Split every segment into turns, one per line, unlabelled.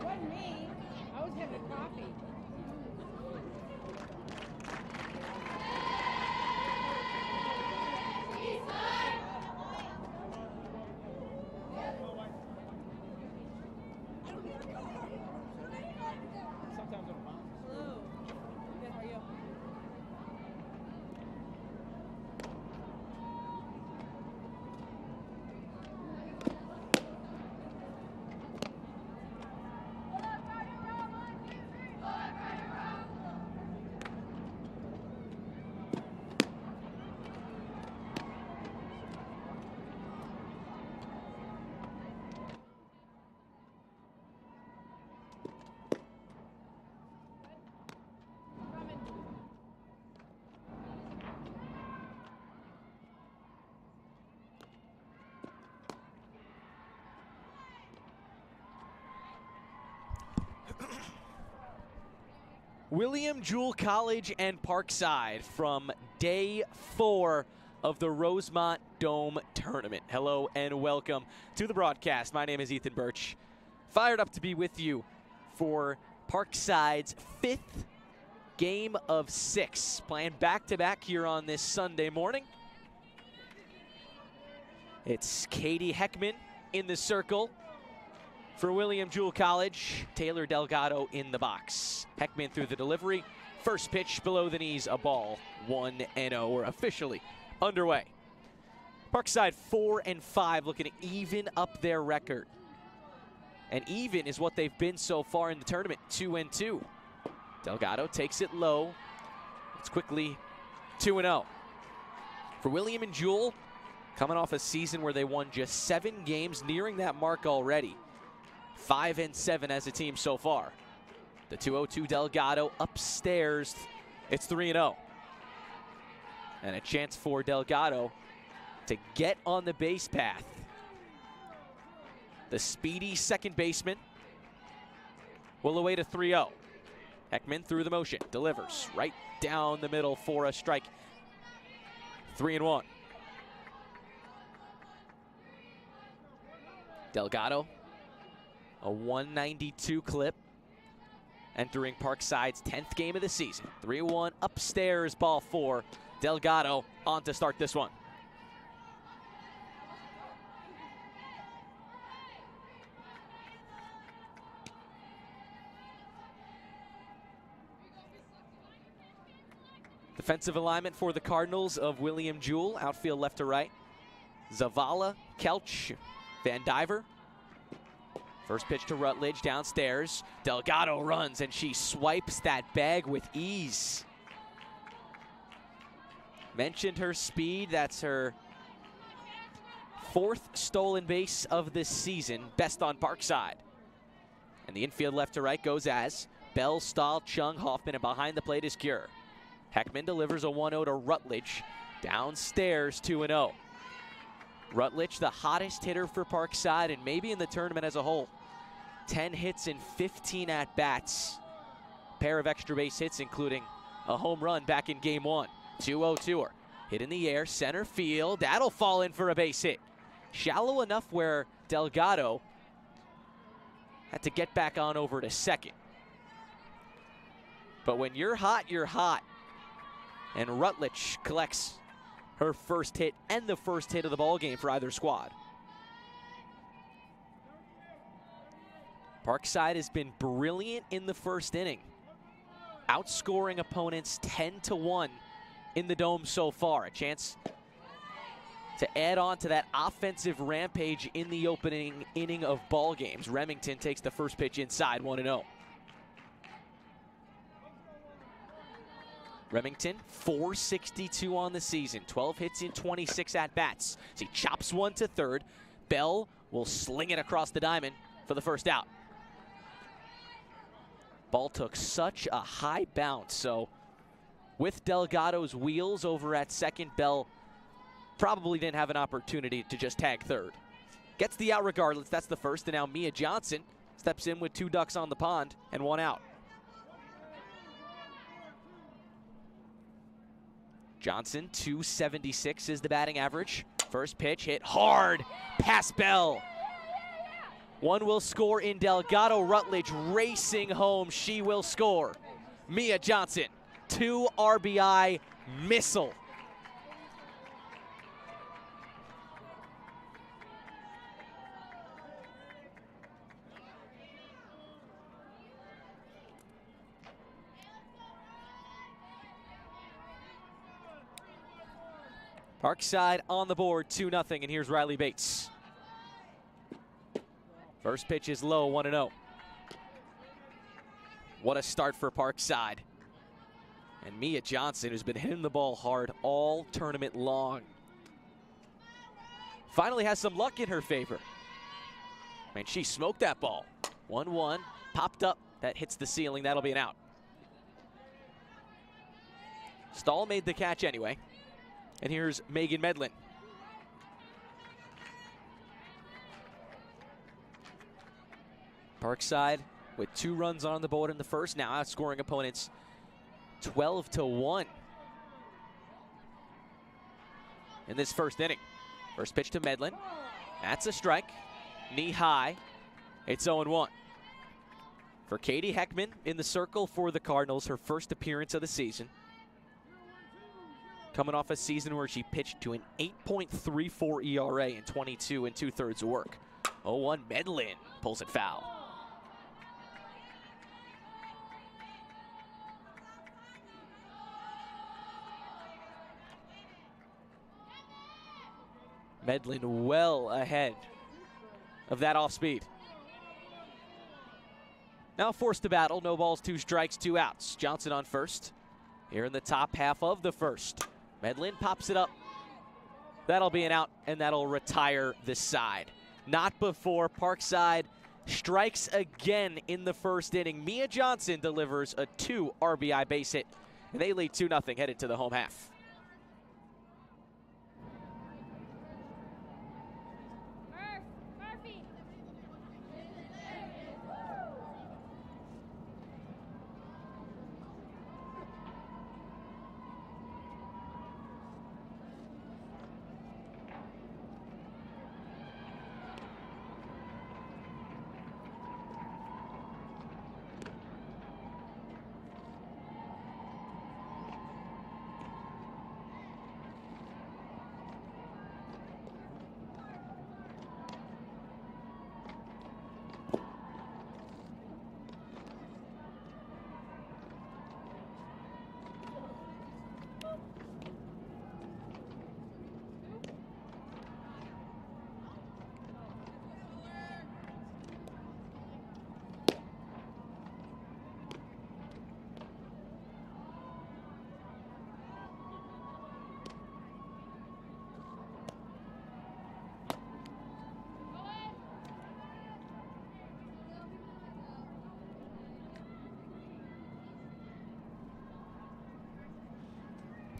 Wasn't me. I was having a coffee. Hello. Good, how are you?
William Jewell College and Parkside from day 4 of the Rosemont Dome Tournament. Hello and welcome to the broadcast. My name is Ethan Birch. Fired up to be with you for Parkside's 5th game of 6. Playing back-to-back here on this Sunday morning. It's Katie Heckman in the circle for William Jewell College. Taylor Delgado in the box. Heckman through the delivery. First pitch below the knees, a ball. 1-0. We're officially underway. Parkside 4-5, looking to even up their record. And even is what they've been so far in the tournament, 2-2. Delgado takes it low. It's quickly 2-0. For William and Jewell, coming off a season where they won just 7 games, nearing that mark already. 5-7 as a team so far. The 2-0-2 Delgado upstairs. It's 3-0. And a chance for Delgado to get on the base path. The speedy second baseman will await a 3-0. Heckman through the motion, delivers right down the middle for a strike. 3-1. Delgado, a 192 clip, entering Parkside's 10th game of the season. 3-1 upstairs, ball 4. Delgado on to start this one. Defensive alignment for the Cardinals of William Jewell, outfield left to right. Zavala, Kelch, Van Diver. First pitch to Rutledge downstairs. Delgado runs and she swipes that bag with ease. Mentioned her speed. That's her 4th stolen base of this season. Best on Parkside. And the infield left to right goes as Bell, Stahl, Chung, Hoffman, and behind the plate is Cure. Heckman delivers a 1-0 to Rutledge. Downstairs, 2-0. Rutledge, the hottest hitter for Parkside and maybe in the tournament as a whole. 10 hits and 15 at-bats. Pair of extra base hits, including a home run back in game 1. 2-0-2er. Hit in the air, center field. That'll fall in for a base hit. Shallow enough where Delgado had to get back on over to second. But when you're hot, you're hot. And Rutledge collects her first hit and the first hit of the ball game for either squad. Parkside has been brilliant in the first inning, outscoring opponents 10-1 in the Dome so far. A chance to add on to that offensive rampage in the opening inning of ball games. Remington takes the first pitch inside, 1-0. Remington, 462 on the season, 12 hits in 26 at-bats. As he chops one to third, Bell will sling it across the diamond for the first out. Ball took such a high bounce, so with Delgado's wheels over at second, Bell probably didn't have an opportunity to just tag third. Gets the out regardless, that's the first, and now Mia Johnson steps in with 2 ducks on the pond and 1 out. Johnson, 276 is the batting average. First pitch hit hard past Bell. One will score in Delgado. Rutledge racing home. She will score. Mia Johnson, 2 RBI missile. Parkside on the board, 2-0, and here's Riley Bates. First pitch is low, 1-0. What a start for Parkside. And Mia Johnson, who's been hitting the ball hard all tournament long, finally has some luck in her favor. I mean, she smoked that ball. 1-1, popped up, that hits the ceiling, that'll be an out. Stahl made the catch anyway. And here's Megan Medlin. Parkside with 2 runs on the board in the first, now outscoring opponents 12-1 in this first inning. First pitch to Medlin. That's a strike. Knee high. It's 0-1. For Katie Heckman in the circle for the Cardinals, her first appearance of the season. Coming off a season where she pitched to an 8.34 ERA in 22 2/3 of work. 0-1, Medlin pulls it foul. Medlin well ahead of that off speed. Now forced to battle, no balls, 2 strikes, 2 outs. Johnson on first here in the top half of the first. Medlin pops it up. That'll be an out, and that'll retire the side. Not before Parkside strikes again in the first inning. Mia Johnson delivers a 2 RBI base hit, and they lead 2-0 headed to the home half.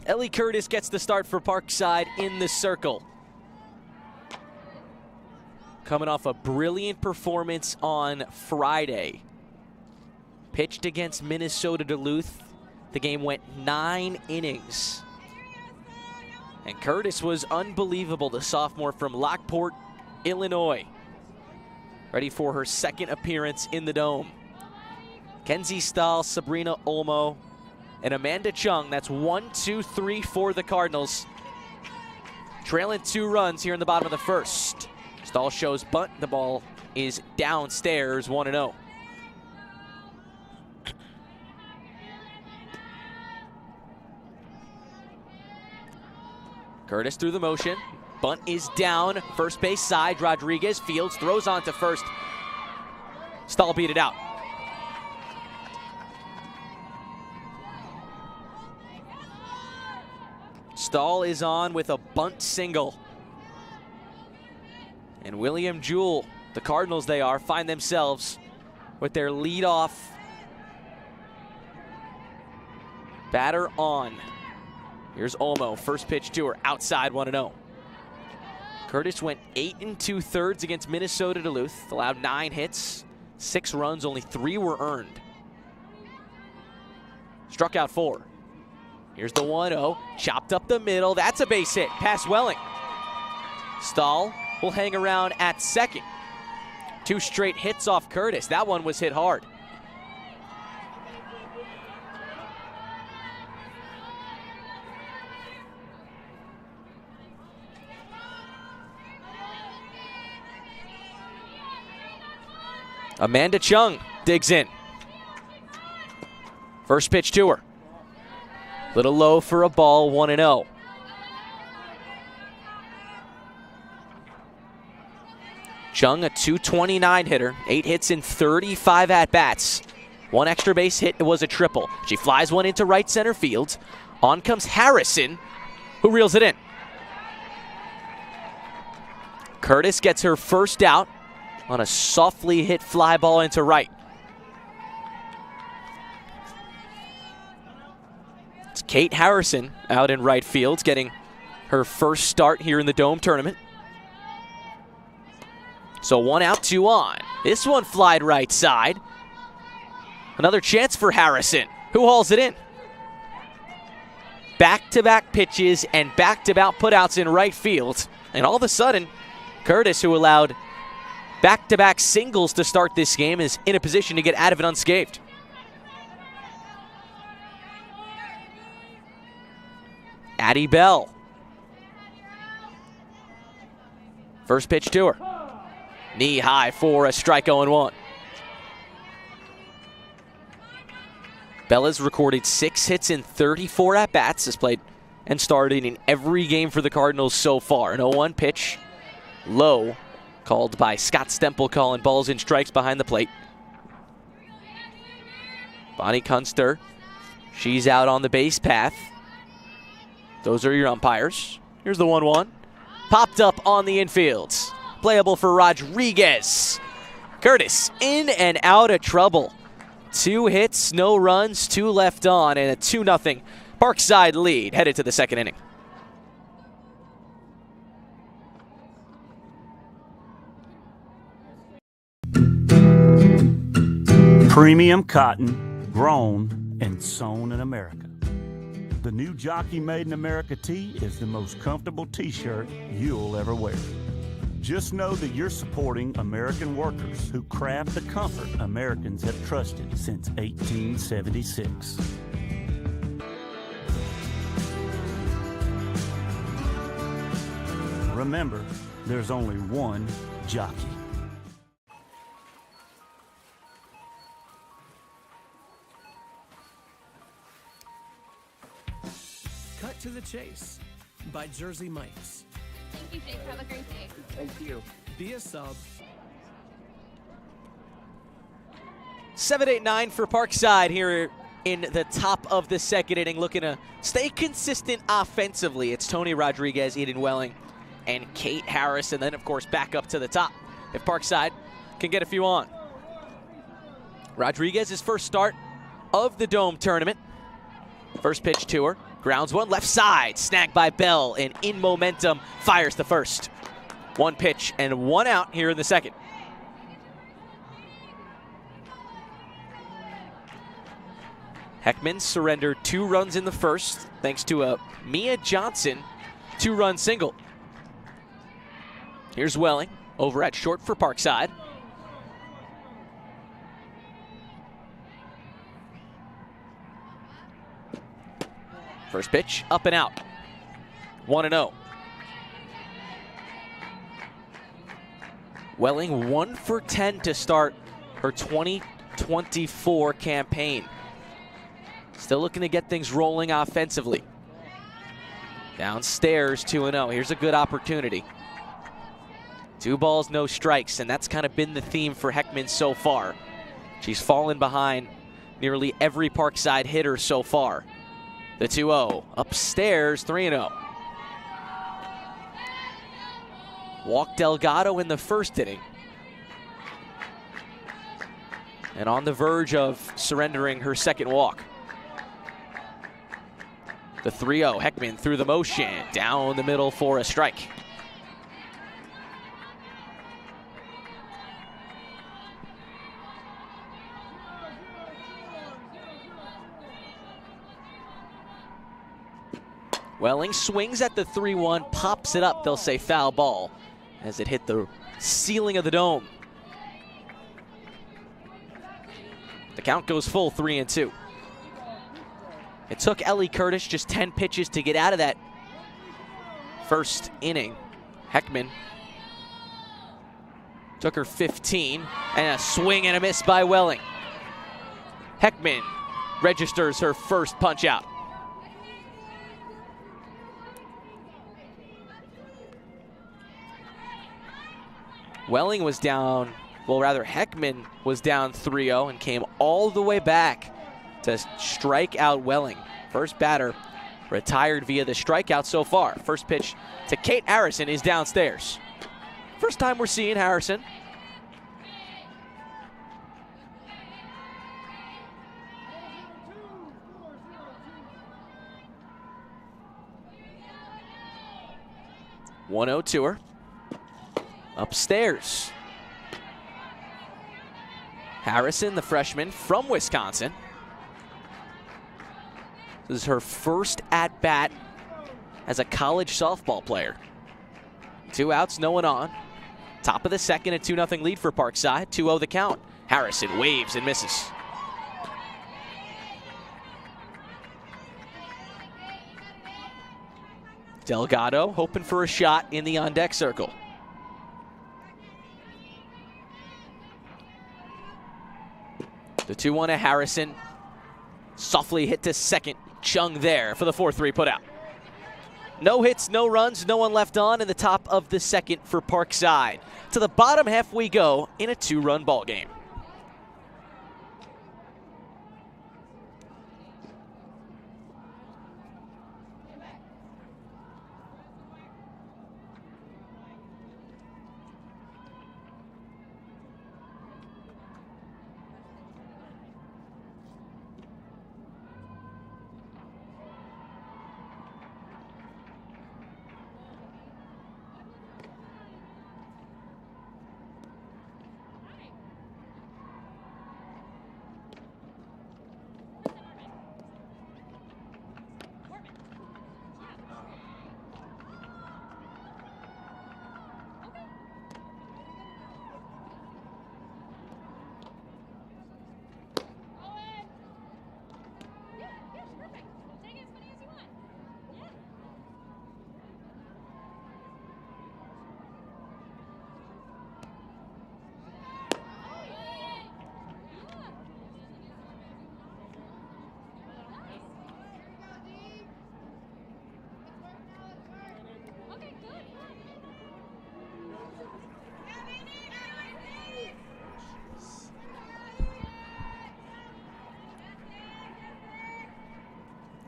Ellie Curtis gets the start for Parkside in the circle. Coming off a brilliant performance on Friday. Pitched against Minnesota Duluth. The game went 9 innings. And Curtis was unbelievable, the sophomore from Lockport, Illinois. Ready for her second appearance in the Dome. Kenzie Stahl, Sabrina Olmo, and Amanda Chung. That's 1, 2, 3 for the Cardinals. Trailing 2 runs here in the bottom of the first. Stahl shows bunt. The ball is downstairs, 1-0. Curtis through the motion. Bunt is down. First base side. Rodriguez fields, throws on to first. Stahl beat it out. Stahl is on with a bunt single. And William Jewell, the Cardinals they are, find themselves with their leadoff batter on. Here's Olmo, first pitch to her, outside, 1-0. Curtis went 8 2/3 against Minnesota Duluth, allowed 9 hits, 6 runs, only 3 were earned. Struck out 4. Here's the 1-0, chopped up the middle, that's a base hit, past Welling. Stahl will hang around at second. 2 straight hits off Curtis, that one was hit hard. Amanda Chung digs in. First pitch to her. Little low for a ball, 1-0. Chung, a .229 hitter, 8 hits in 35 at-bats. 1 extra base hit, it was a triple. She flies one into right center field. On comes Harrison, who reels it in. Curtis gets her first out on a softly hit fly ball into right. It's Kate Harrison out in right field, getting her first start here in the Dome tournament. So 1 out, 2 on. This one flied right side. Another chance for Harrison, who hauls it in. Back-to-back pitches and back-to-back putouts in right field. And all of a sudden, Curtis, who allowed back-to-back singles to start this game, is in a position to get out of it unscathed. Addie Bell. First pitch to her. Knee high for a strike, 0-1. Bella's recorded 6 hits in 34 at-bats, has played and started in every game for the Cardinals so far. An 0-1 pitch, low, called by Scott Stempel, calling balls and strikes behind the plate. Bonnie Kunster, she's out on the base path. Those are your umpires. Here's the 1-1. Popped up on the infield. Playable for Rodriguez. Curtis in and out of trouble. 2 hits, no runs, 2 left on, and a 2-0 Parkside lead headed to the second inning.
Premium cotton, grown and sewn in America. The new Jockey Made in America tee is the most comfortable t-shirt you'll ever wear. Just know that you're supporting American workers who craft the comfort Americans have trusted since 1876. Remember, there's only one jockey.
Cut to the Chase by Jersey Mike's.
Thank you, Jake. Have a great day.
Thank you. Be a sub.
7-8-9 for Parkside here in the top of the second inning, looking to stay consistent offensively. It's Tony Rodriguez, Eden Welling, and Kate Harris, and then, of course, back up to the top if Parkside can get a few on. Rodriguez's first start of the Dome tournament. First pitch to her. Grounds one, left side, snagged by Bell, and in momentum, fires the first. 1 pitch and 1 out here in the second. Heckman surrendered 2 runs in the first, thanks to a Mia Johnson 2-run single. Here's Welling over at short for Parkside. First pitch, up and out. 1-0. Welling 1 for 10 to start her 2024 campaign. Still looking to get things rolling offensively. Downstairs, 2-0. Here's a good opportunity. 2 balls, no strikes, and that's kind of been the theme for Heckman so far. She's fallen behind nearly every Parkside hitter so far. The 2-0. Upstairs, 3-0. Walked Delgado in the first inning. And on the verge of surrendering her second walk. The 3-0, Heckman through the motion, down the middle for a strike. Welling swings at the 3-1, pops it up, they'll say foul ball, as it hit the ceiling of the dome. The count goes full, 3-2. It took Ellie Curtis just 10 pitches to get out of that first inning. Heckman took her 15, and a swing and a miss by Welling. Heckman registers her first punch out. Welling was down, well rather Heckman was down 3-0 and came all the way back to strike out Welling. First batter retired via the strikeout so far. First pitch to Kate Harrison is downstairs. First time we're seeing Harrison. .1-0 to her. Upstairs. Harrison, the freshman from Wisconsin. This is her first at-bat as a college softball player. 2 outs, no one on. Top of the second, a 2-0 lead for Parkside. 2-0 the count. Harrison waves and misses. Delgado hoping for a shot in the on-deck circle. The 2-1 to Harrison. Softly hit to second. Chung there for the 4-3 put out. No hits, no runs, no one left on in the top of the second for Parkside. To the bottom half we go in a 2-run ball game.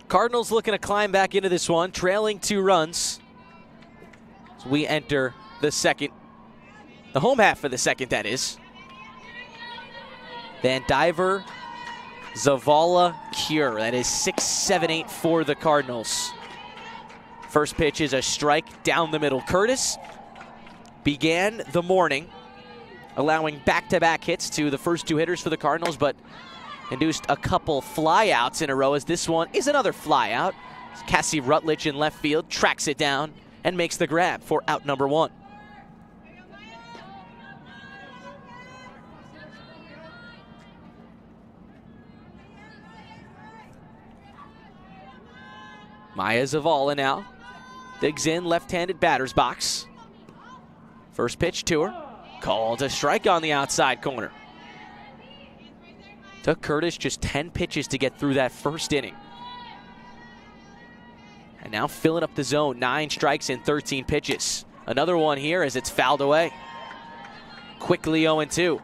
Cardinals looking to climb back into this one, trailing 2 runs. So we enter the second, the home half of the second, that is. Van Diver, Zavala, Cure. That is 6-7-8 for the Cardinals. First pitch is a strike down the middle. Curtis began the morning allowing back-to-back hits to the first 2 hitters for the Cardinals, but induced a couple flyouts in a row, as this one is another flyout. Cassie Rutledge in left field tracks it down and makes the grab for out number 1. Maya Zavala now digs in left-handed batter's box. First pitch to her. Called a strike on the outside corner. Took Curtis just 10 pitches to get through that first inning. And now filling up the zone, 9 strikes in 13 pitches. Another one here as it's fouled away. Quickly 0-2.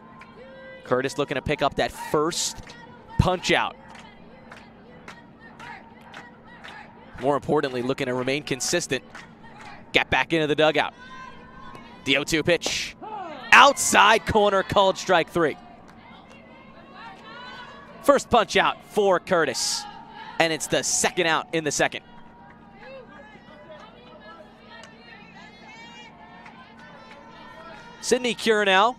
Curtis looking to pick up that first punch out. More importantly, looking to remain consistent. Get back into the dugout. The 0-2 pitch. Outside corner, called strike 3. First punch out for Curtis. And it's the second out in the second. Sydney Cure now.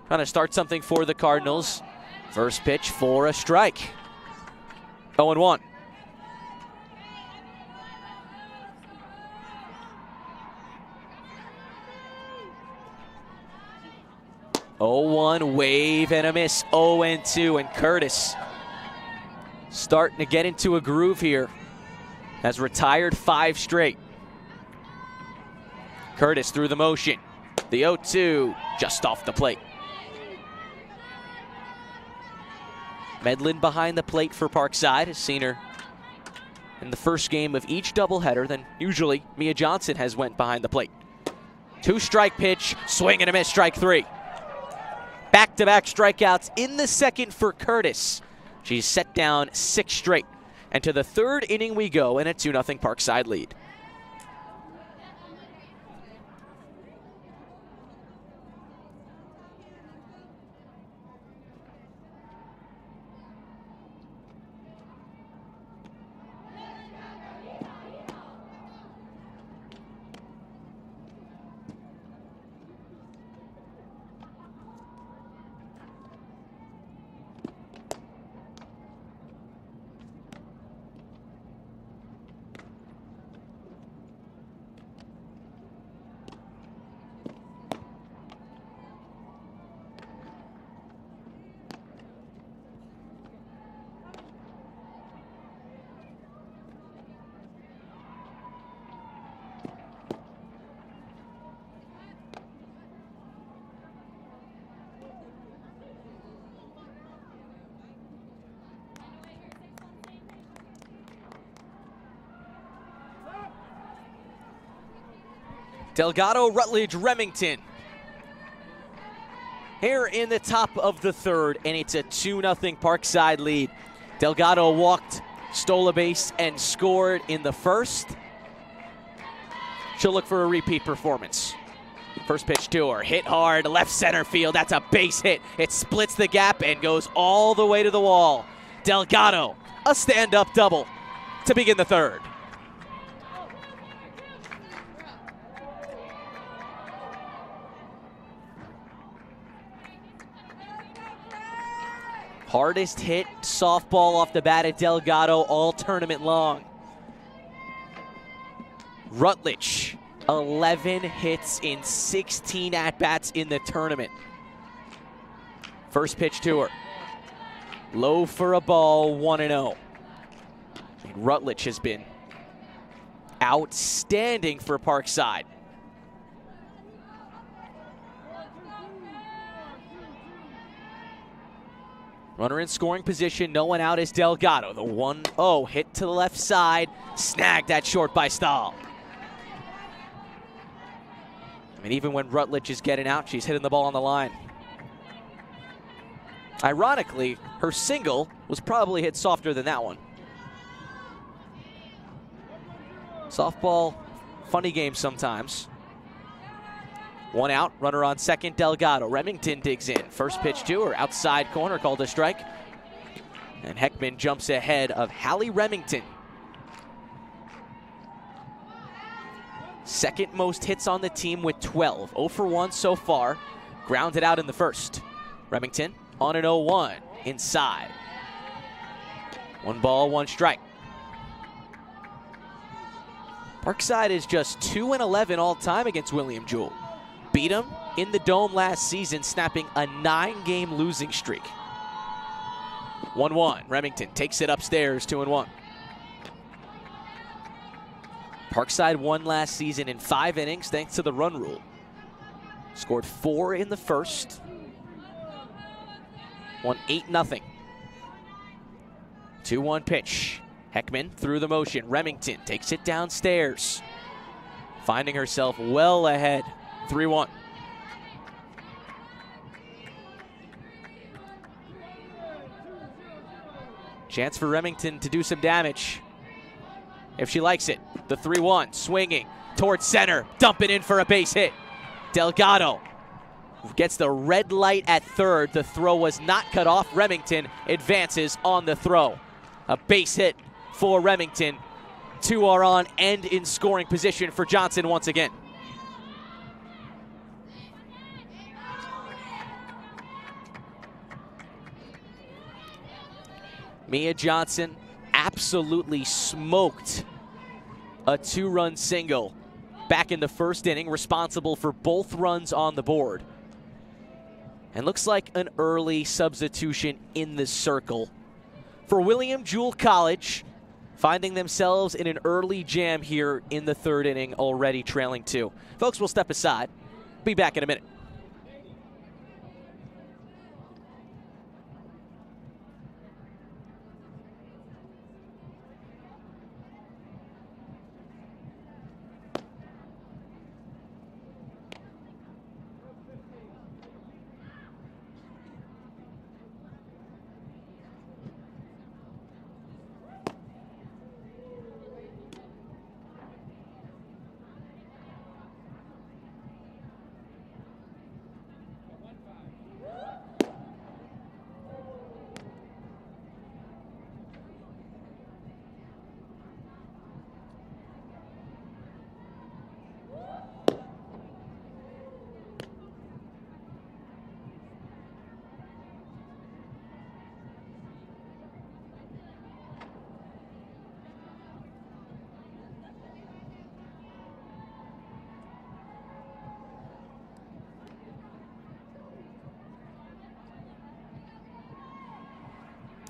Trying to start something for the Cardinals. First pitch for a strike. 0-1. 0-1, wave and a miss, 0-2, and Curtis starting to get into a groove here. Has retired 5 straight. Curtis through the motion. The 0-2 just off the plate. Medlin behind the plate for Parkside. Has seen her in the first game of each doubleheader. Then usually Mia Johnson has went behind the plate. 2-strike pitch, swing and a miss, strike 3. Back-to-back strikeouts in the second for Curtis. She's set down 6 straight. And to the 3rd inning we go in a 2-0 Parkside lead. Delgado, Rutledge, Remington. Here in the top of the 3rd, and it's a 2-0 Parkside lead. Delgado walked, stole a base, and scored in the first. She'll look for a repeat performance. First pitch to her, hit hard, left center field. That's a base hit. It splits the gap and goes all the way to the wall. Delgado, a stand-up double to begin the 3rd. Hardest hit softball off the bat at Delgado all tournament long. Rutledge, 11 hits in 16 at-bats in the tournament. First pitch to her. Low for a ball, 1-0. Rutledge has been outstanding for Parkside. Runner in scoring position, no one out is Delgado. The 1-0 hit to the left side, snagged at short by Stahl. I mean, even when Rutledge is getting out, she's hitting the ball on the line. Ironically, her single was probably hit softer than that one. Softball, funny game sometimes. 1 out, runner on second, Delgado. Remington digs in. First pitch to her, outside corner, called a strike. And Heckman jumps ahead of Hallie Remington. Second most hits on the team with 12. 0 for 1 so far. Grounded out in the first. Remington on an 0-1, inside. 1 ball, 1 strike. Parkside is just 2-11 all time against William Jewell. Beat him in the Dome last season, snapping a 9-game losing streak. 1-1. Remington takes it upstairs, 2-1. Parkside won last season in 5 innings thanks to the run rule. Scored 4 in the first. Won 8-0. 2-1 pitch. Heckman through the motion. Remington takes it downstairs. Finding herself well ahead. 3-1. Chance for Remington to do some damage if she likes it. The 3-1 swinging towards center. Dump it in for a base hit. Delgado gets the red light at third. The throw was not cut off. Remington advances on the throw. A base hit for Remington. 2 are on and in scoring position for Johnson once again. Mia Johnson absolutely smoked a 2-run single back in the first inning, responsible for both runs on the board. And looks like an early substitution in the circle for William Jewell College, finding themselves in an early jam here in the 3rd inning, already trailing 2. Folks, we'll step aside. Be back in a minute.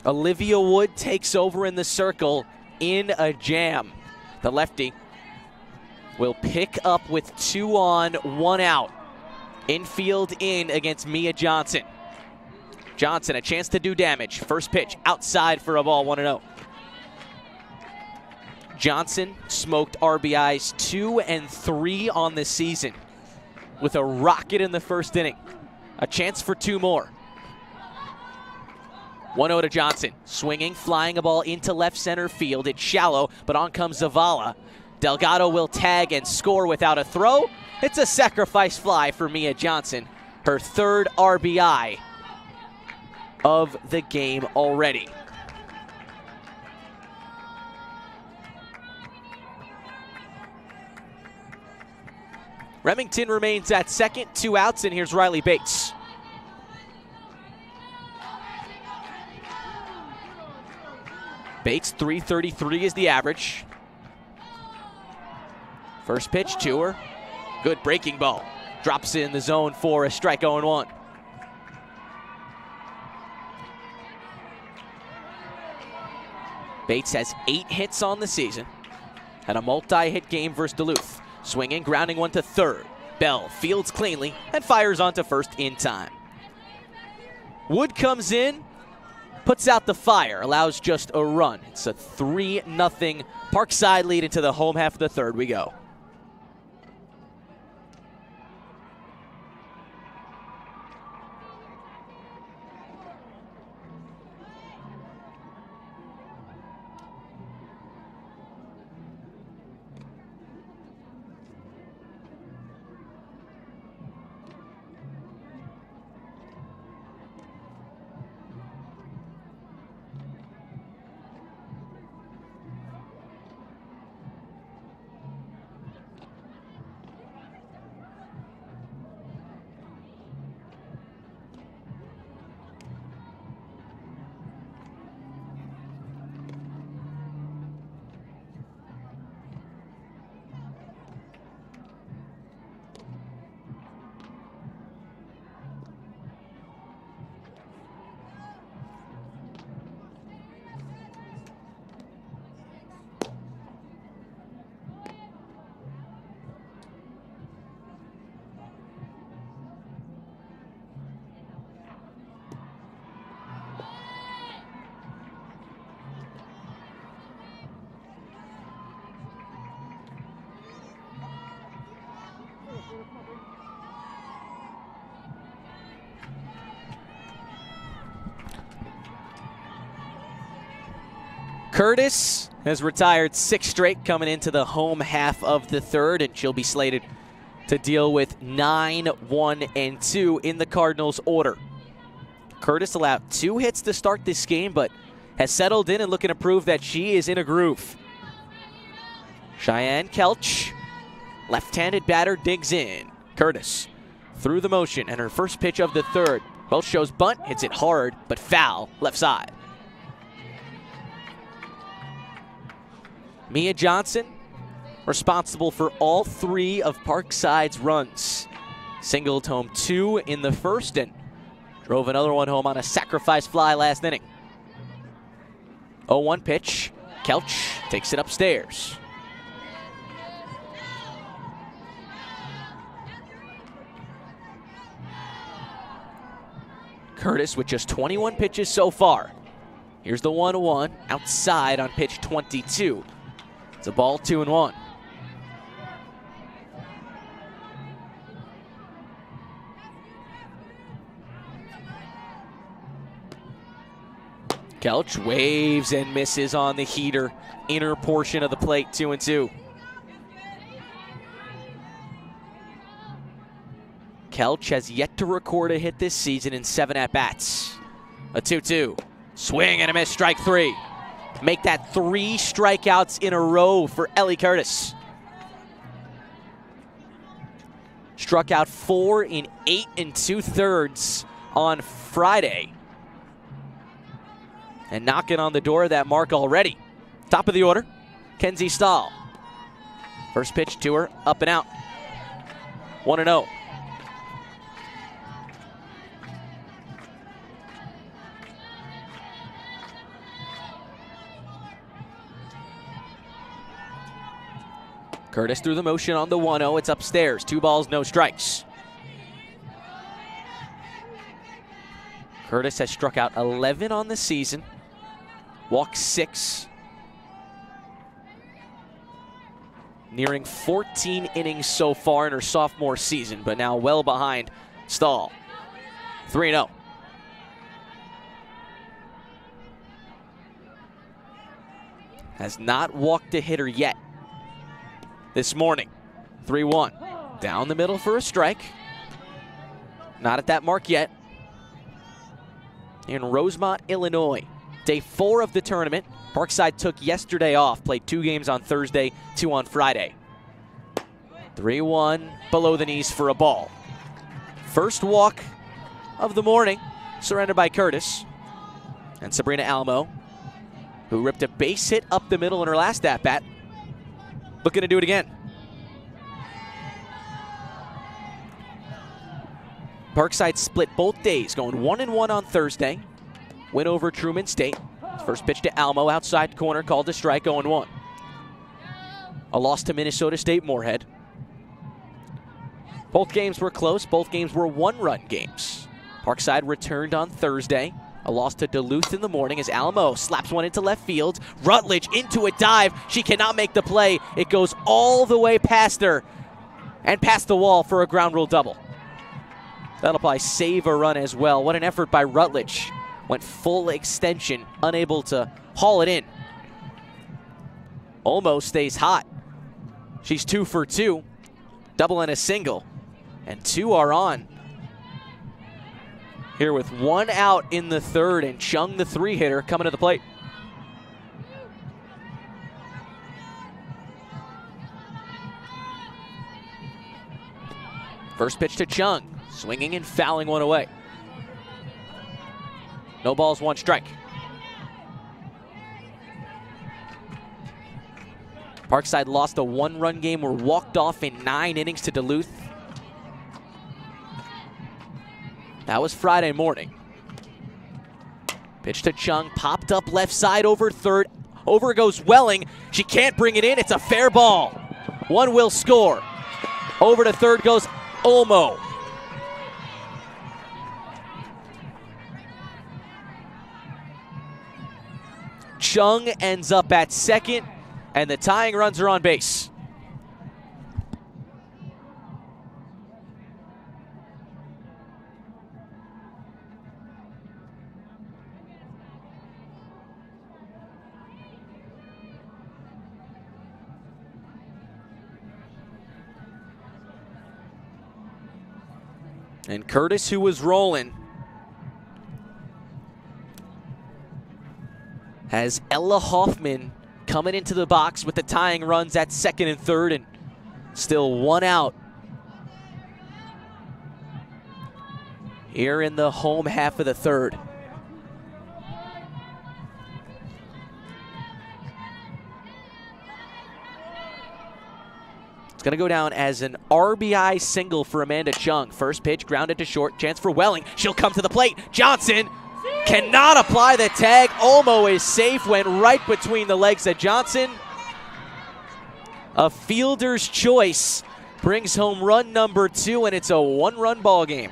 Olivia Wood takes over in the circle in a jam. The lefty will pick up with 2 on, 1 out. Infield in against Mia Johnson. Johnson, a chance to do damage. First pitch outside for a ball, 1-0. Johnson smoked RBIs 2 and 3 on the season with a rocket in the first inning. A chance for 2 more. 1-0 to Johnson. Swinging, flying a ball into left center field. It's shallow, but on comes Zavala. Delgado will tag and score without a throw. It's a sacrifice fly for Mia Johnson. Her 3rd RBI of the game already. Remington remains at second, 2 outs, and here's Riley Bates. Bates, 333 is the average. First pitch to her. Good breaking ball. Drops in the zone for a strike, 0-1. Bates has 8 hits on the season. Had a multi-hit game versus Duluth. Swinging, grounding one to third. Bell fields cleanly and fires onto first in time. Wood comes in, puts out the fire, allows just a run. It's a 3-0 Parkside lead into the home half of the 3rd we go. Curtis has retired 6 straight coming into the home half of the third, and she'll be slated to deal with 9, 1, and 2 in the Cardinals' order. Curtis allowed 2 hits to start this game, but has settled in and looking to prove that she is in a groove. Cheyenne Kelch, left-handed batter, digs in. Curtis through the motion, and her first pitch of the third. Welch shows bunt, hits it hard, but foul, left side. Mia Johnson, responsible for all 3 of Parkside's runs. Singled home 2 in the first and drove another one home on a sacrifice fly last inning. 0-1 pitch. Kelch takes it upstairs. Curtis with just 21 pitches so far. Here's the 1-1 outside on pitch 22. It's a ball, 2-1. Kelch waves and misses on the heater. Inner portion of the plate, 2-2. Kelch has yet to record a hit this season in 7 at-bats. A 2-2. Swing and a miss, strike 3. Make that 3 strikeouts in a row for Ellie Curtis. Struck out 4 in 8 2/3 on Friday. And knocking on the door of that mark already. Top of the order, Kenzie Stahl. First pitch to her, up and out. 1-0. Curtis through the motion on the 1-0. It's upstairs. 2 balls, no strikes. Curtis has struck out 11 on the season. Walked 6. Nearing 14 innings so far in her sophomore season, but now well behind Stahl. 3-0. Has not walked a hitter yet this morning. 3-1. Down the middle for a strike. Not at that mark yet. In Rosemont, Illinois. Day 4 of the tournament. Parkside took yesterday off. Played 2 games on Thursday, 2 on Friday. 3-1 below the knees for a ball. First walk of the morning, surrendered by Curtis. And Sabrina Almo, who ripped a base hit up the middle in her last at-bat, looking to do it again. Parkside split both days, going 1-1 on Thursday. Win over Truman State. First pitch to Almo, outside corner, called a strike, 0-1. A loss to Minnesota State Moorhead. Both games were close. Both games were 1-run games. Parkside returned on Thursday. A loss to Duluth in the morning as Alamo slaps one into left field. Rutledge into a dive. She cannot make the play. It goes all the way past her and past the wall for a ground rule double. That'll probably save a run as well. What an effort by Rutledge. Went full extension, unable to haul it in. Almost stays hot. She's 2 for 2. Double and a single. And 2 are on. Here with 1 out in the third, and Chung, the 3-hitter, coming to the plate. First pitch to Chung, swinging and fouling one away. No balls, 1 strike. Parkside lost a 1-run game, were walked off in 9 innings to Duluth. That was Friday morning. Pitch to Chung, popped up left side over third. Over goes Welling. She can't bring it in. It's a fair ball. 1 will score. Over to third goes Olmo. Chung ends up at second, and the tying runs are on base. And Curtis, who was rolling, has Ella Hoffman coming into the box with the tying runs at second and third, and still one out here in the home half of the third. It's going to go down as an RBI single for Amanda Chung. First pitch grounded to short. Chance for Welling. She'll come to the plate. Johnson cannot apply the tag. Olmo is safe. Went right between the legs of Johnson. A fielder's choice brings home run number 2, and it's a one-run ball game.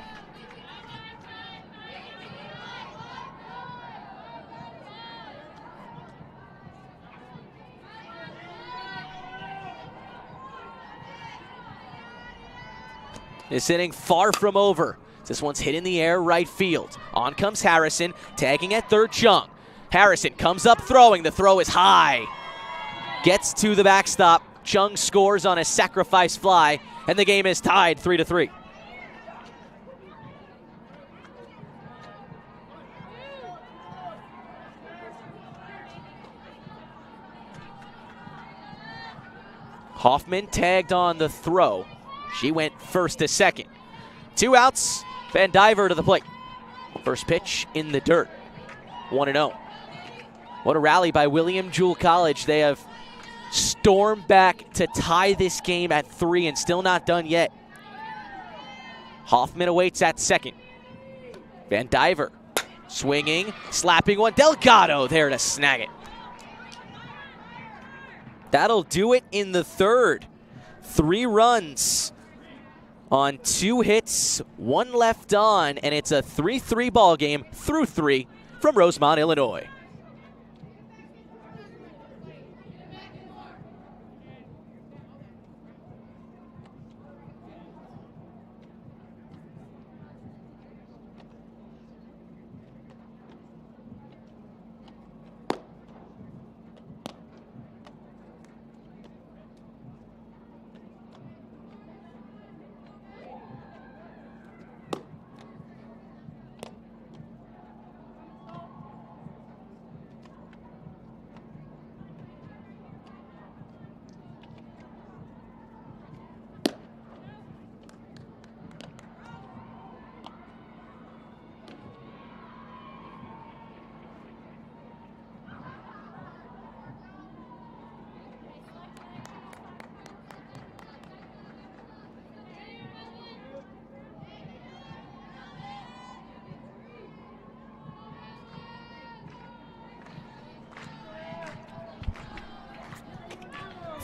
This inning far from over. This one's hit in the air, right field. On comes Harrison, tagging at third, Chung. Harrison comes up throwing. The throw is high. Gets to the backstop. Chung scores on a sacrifice fly, and the game is tied 3-3. Hoffman tagged on the throw. She went first to second. 2 outs. Van Diver to the plate. First pitch in the dirt. 1-0. What a rally by William Jewell College. They have stormed back to tie this game at 3 and still not done yet. Hoffman awaits at second. Van Diver swinging, slapping one. Delgado there to snag it. That'll do it in the third. 3 runs on 2 hits, 1 left on, and it's a 3-3 ball game through 3 from Rosemont, Illinois.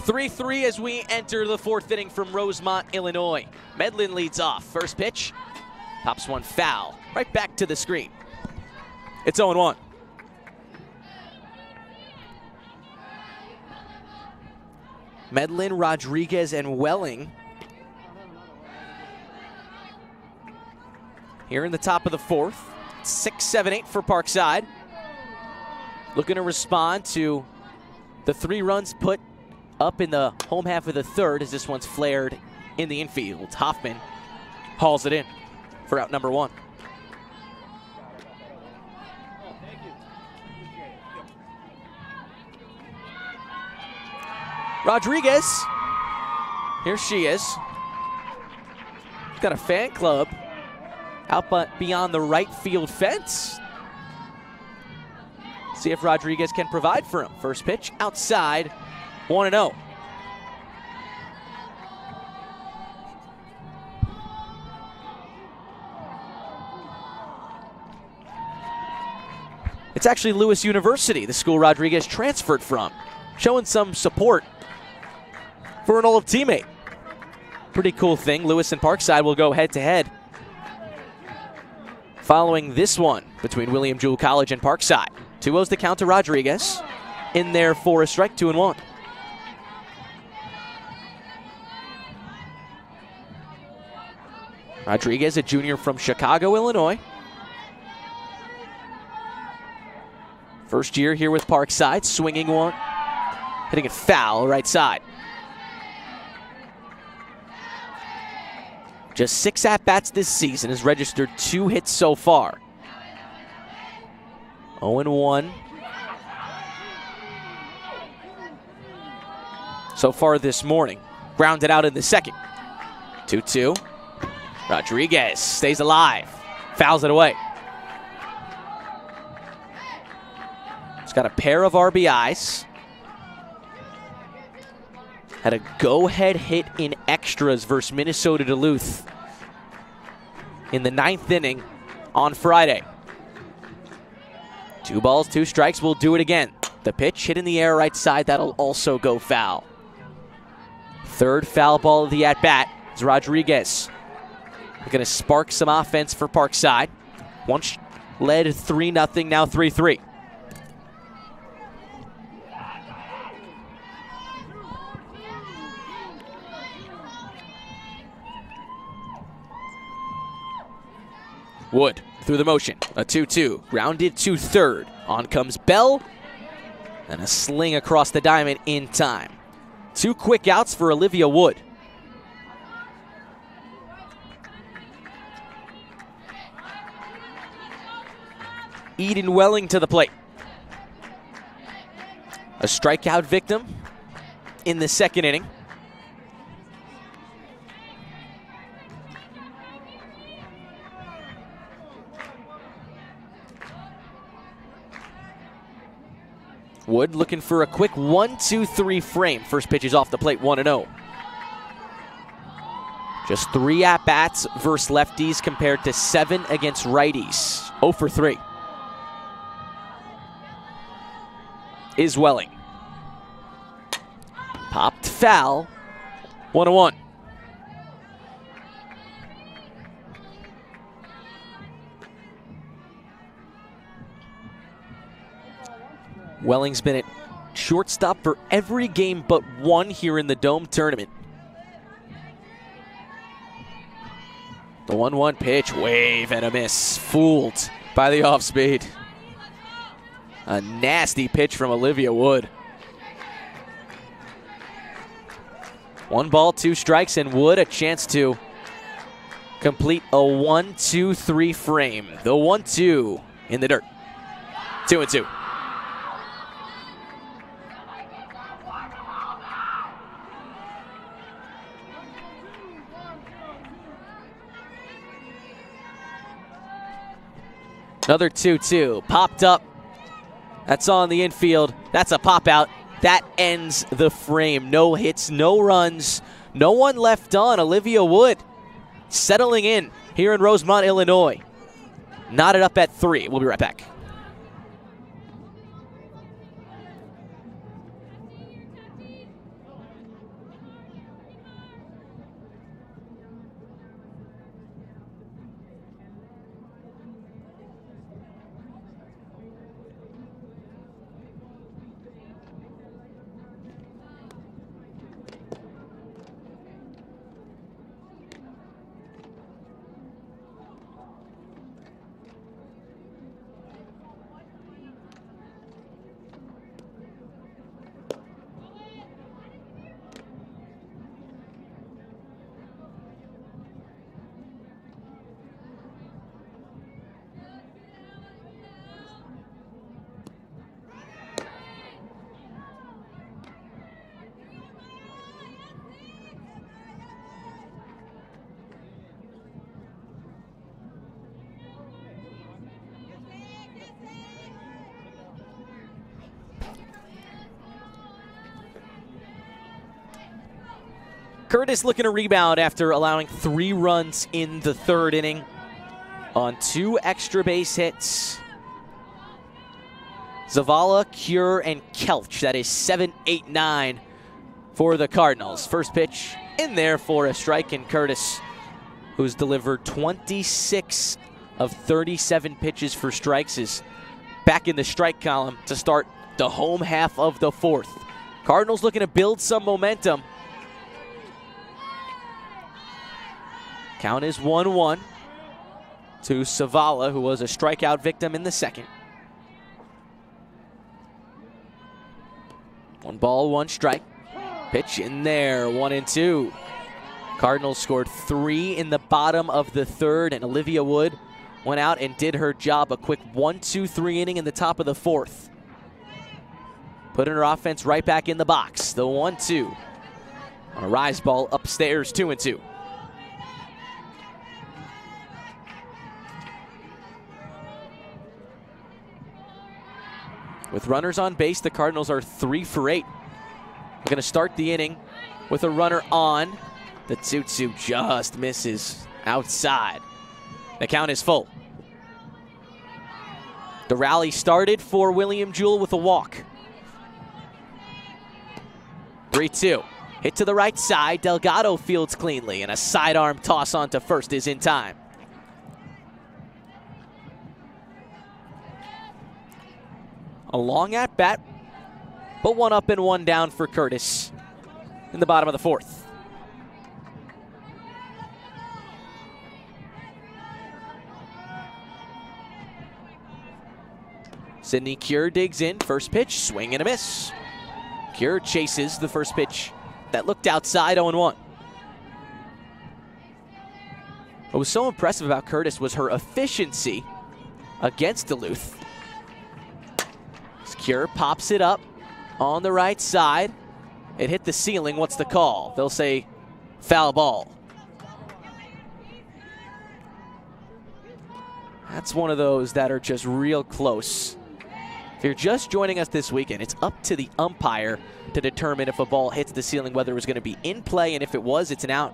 Three as we enter the 4th inning from Rosemont, Illinois. Medlin leads off. First pitch, pops one foul. Right back to the screen. It's 0-1. Medlin, Rodriguez, and Welling here in the top of the 4th. 6-7-8 for Parkside. Looking to respond to the 3 runs put up in the home half of the third as this one's flared in the infield. Hoffman hauls it in for out number 1. Rodriguez, here she is. Got a fan club out but beyond the right field fence. See if Rodriguez can provide for him. First pitch outside. 1-0. It's actually Lewis University, the school Rodriguez transferred from, showing some support for an old teammate. Pretty cool thing. Lewis and Parkside will go head-to-head following this one between William Jewell College and Parkside. 2-0's the count to Rodriguez. In there for a strike, 2-1. Rodriguez, a junior from Chicago, Illinois. First year here with Parkside, swinging one, hitting it foul right side. Just 6 at-bats this season, has registered 2 hits so far. 0-1 so far this morning. Grounded out in the second. 2-2. Rodriguez stays alive. Fouls it away. He's got a pair of RBIs. Had a go-ahead hit in extras versus Minnesota Duluth in the 9th inning on Friday. 2 balls, 2 strikes, will do it again. The pitch hit in the air right side, that'll also go foul. 3rd foul ball of the at-bat is Rodriguez. Going to spark some offense for Parkside. Once led 3-0, now 3-3. Wood through the motion. A 2-2. Grounded to third. On comes Bell. And a sling across the diamond in time. 2 quick outs for Olivia Wood. Eden Welling to the plate. A strikeout victim in the 2nd inning. Wood looking for a quick 1-2-3 frame. First pitch is off the plate, 1-0. Just 3 at-bats versus lefties compared to 7 against righties. 0 for 3. Is Welling. Popped foul. 1-1. Welling's been at shortstop for every game but 1 here in the Dome tournament. The 1-1 pitch, wave and a miss. Fooled by the off speed. A nasty pitch from Olivia Wood. 1 ball, 2 strikes, and Wood a chance to complete a 1-2-3 frame. The 1-2 in the dirt. 2-2. Another 2-2. Popped up. That's on the infield. That's a pop out. That ends the frame. No hits, no runs, no one left on. Olivia Wood settling in here in Rosemont, Illinois. Knotted up at 3. We'll be right back. Curtis looking to rebound after allowing 3 runs in the 3rd inning on 2 extra base hits. Zavala, Cure, and Kelch. That is 7, 8, 9 for the Cardinals. First pitch in there for a strike, and Curtis, who's delivered 26 of 37 pitches for strikes, is back in the strike column to start the home half of the 4th. Cardinals looking to build some momentum. Count is 1-1 to Zavala, who was a strikeout victim in the 2nd. 1 ball, 1 strike. Pitch in there, 1-2. Cardinals scored 3 in the bottom of the third, and Olivia Wood went out and did her job. A quick 1-2-3 inning in the top of the fourth. Putting her offense right back in the box. The 1-2 on a rise ball upstairs, 2-2. With runners on base, the Cardinals are 3 for 8. We're going to start the inning with a runner on. The 2-2 just misses outside. The count is full. The rally started for William Jewell with a walk. 3-2. Hit to the right side. Delgado fields cleanly, and a sidearm toss onto first is in time. A long at bat, but 1 up and 1 down for Curtis in the bottom of the fourth. Sydney Cure digs in. First pitch, swing and a miss. Cure chases the first pitch that looked outside, 0-1. What was so impressive about Curtis was her efficiency against Duluth. Cure pops it up on the right side. It hit the ceiling. What's the call? They'll say foul ball. That's one of those that are just real close. If you're just joining us this weekend, it's up to the umpire to determine if a ball hits the ceiling, whether it was going to be in play, and if it was, it's an out.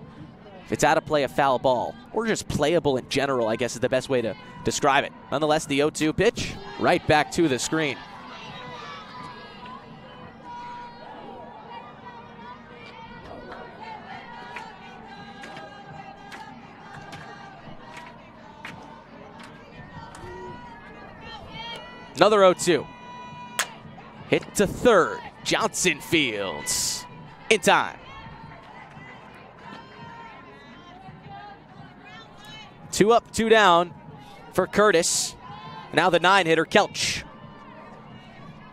If it's out of play, a foul ball, or just playable in general, I guess is the best way to describe it. Nonetheless, the 0-2 pitch right back to the screen. Another 0-2. Hit to third. Johnson fields. In time. 2 up, 2 down for Curtis. Now the 9-hitter, Kelch.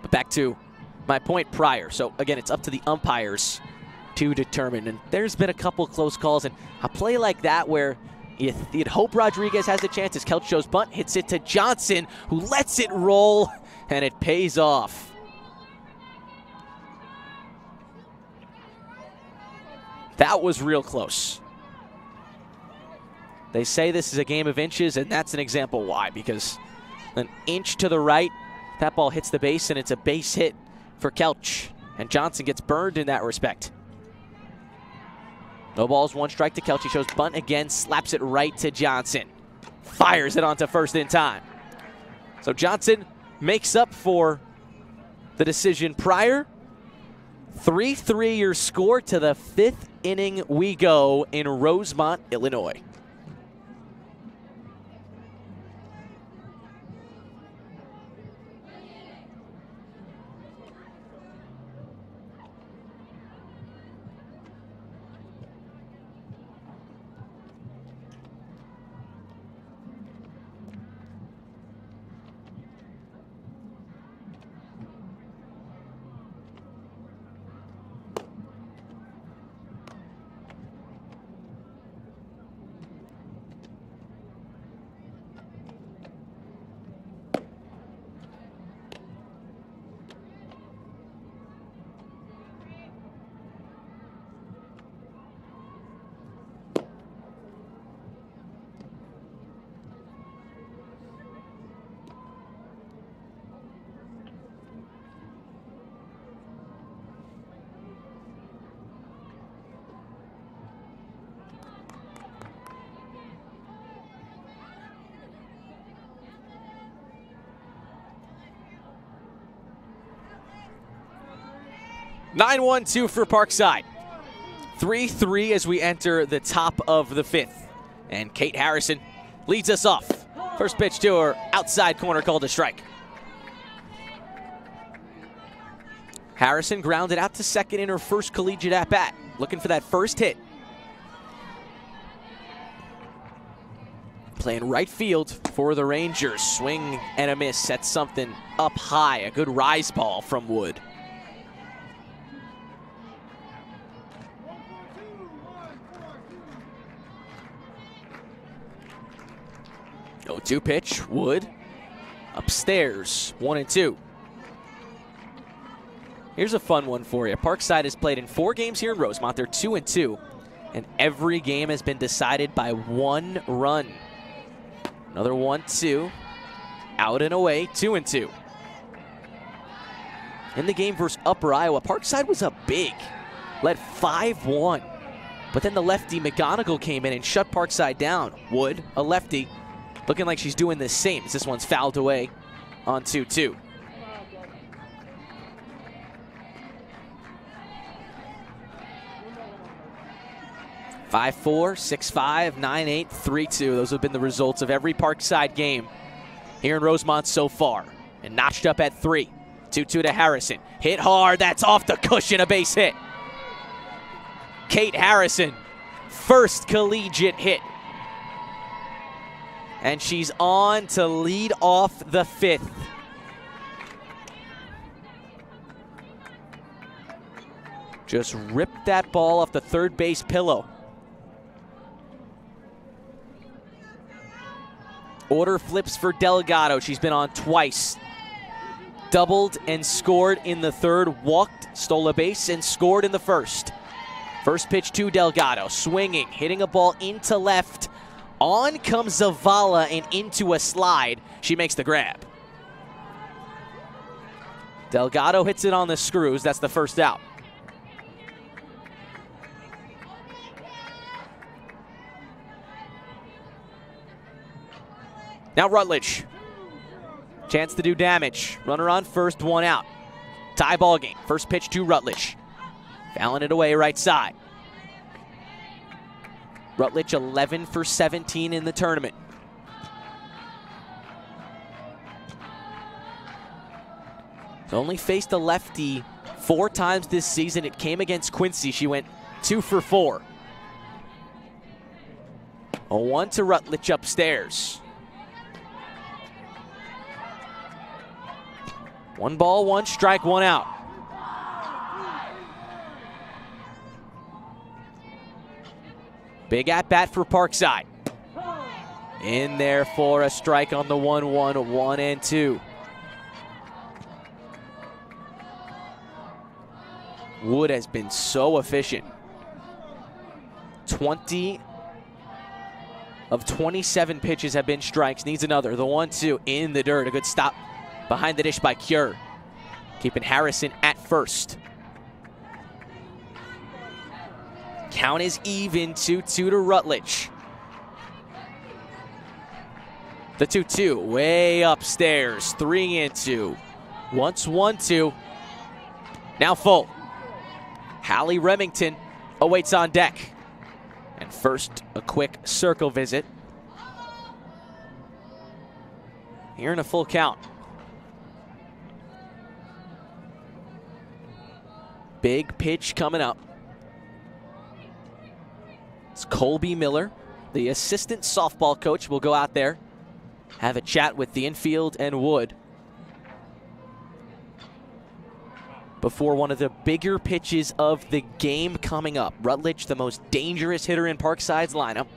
But back to my point prior. So, again, it's up to the umpires to determine. And there's been a couple close calls. And a play like that where you'd hope Rodriguez has a chance as Kelch shows bunt, hits it to Johnson, who lets it roll, and it pays off. That was real close. They say this is a game of inches, and that's an example why, because an inch to the right, that ball hits the base, and it's a base hit for Kelch, and Johnson gets burned in that respect. No balls, 1 strike to Kelch. He shows bunt again, slaps it right to Johnson. Fires it onto first in time. So Johnson makes up for the decision prior. 3-3 your score. To the 5th inning we go in Rosemont, Illinois. (9-1-2) for Parkside. 3-3 as we enter the top of the 5th. And Kate Harrison leads us off. First pitch to her outside corner, called a strike. Harrison grounded out to second in her first collegiate at-bat, looking for that first hit. Playing right field for the Rangers. Swing and a miss, sets something up high. A good rise ball from Wood. 2 pitch, Wood. Upstairs, 1-2. Here's a fun one for you. Parkside has played in 4 games here in Rosemont. They're 2-2. And every game has been decided by 1 run. Another 1-2. Out and away, 2-2. In the game versus Upper Iowa, Parkside was up big. Led 5-1. But then the lefty McGonigal came in and shut Parkside down. Wood, a lefty, looking like she's doing the same as this one's fouled away on 2-2. Five, 4, 6-5, 9-8, 3-2. Those have been the results of every Parkside game here in Rosemont so far. And notched up at 3. 2-2 to Harrison. Hit hard. That's off the cushion. A base hit. Kate Harrison. First collegiate hit. And she's on to lead off the 5th. Just ripped that ball off the third base pillow. Order flips for Delgado. She's been on twice. Doubled and scored in the 3rd. Walked, stole a base, and scored in the 1st. First pitch to Delgado. Swinging, hitting a ball into left. On comes Zavala and into a slide. She makes the grab. Delgado hits it on the screws. That's the first out. Now Rutledge. Chance to do damage. Runner on first, 1 out. Tie ball game. First pitch to Rutledge. Fouling it away right side. Rutledge 11 for 17 in the tournament. Only faced a lefty 4 times this season. It came against Quincy. She went 2 for 4. A 1 to Rutledge upstairs. 1 ball, 1 strike, 1 out. Big at bat for Parkside. In there for a strike on the 1-1, 1-2. Wood has been so efficient. 20 of 27 pitches have been strikes. Needs another. The 1-2 in the dirt. A good stop behind the dish by Cure. Keeping Harrison at first. Count is even, 2-2 to Rutledge. The 2-2 way upstairs, 3-2. Once 1-2, now full. Hallie Remington awaits on deck. And first, a quick circle visit. Here in a full count. Big pitch coming up. It's Colby Miller, the assistant softball coach, will go out there, have a chat with the infield and Wood before one of the bigger pitches of the game coming up. Rutledge, the most dangerous hitter in Parkside's lineup.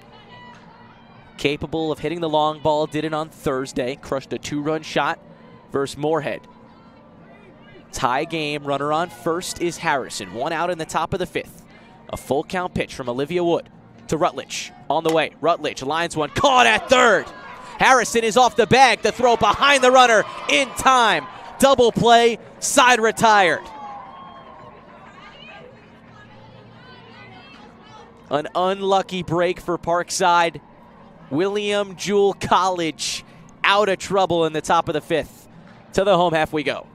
Capable of hitting the long ball, did it on Thursday, crushed a 2-run shot versus Moorhead. Tie game, runner on first is Harrison. 1 out in the top of the 5th. A full count pitch from Olivia Wood to Rutledge. On the way, Rutledge lines one, caught at 3rd. Harrison is off the bag. The throw behind the runner in time. Double play, side retired. An unlucky break for Parkside. William Jewell College out of trouble in the top of the 5th. To the home half we go.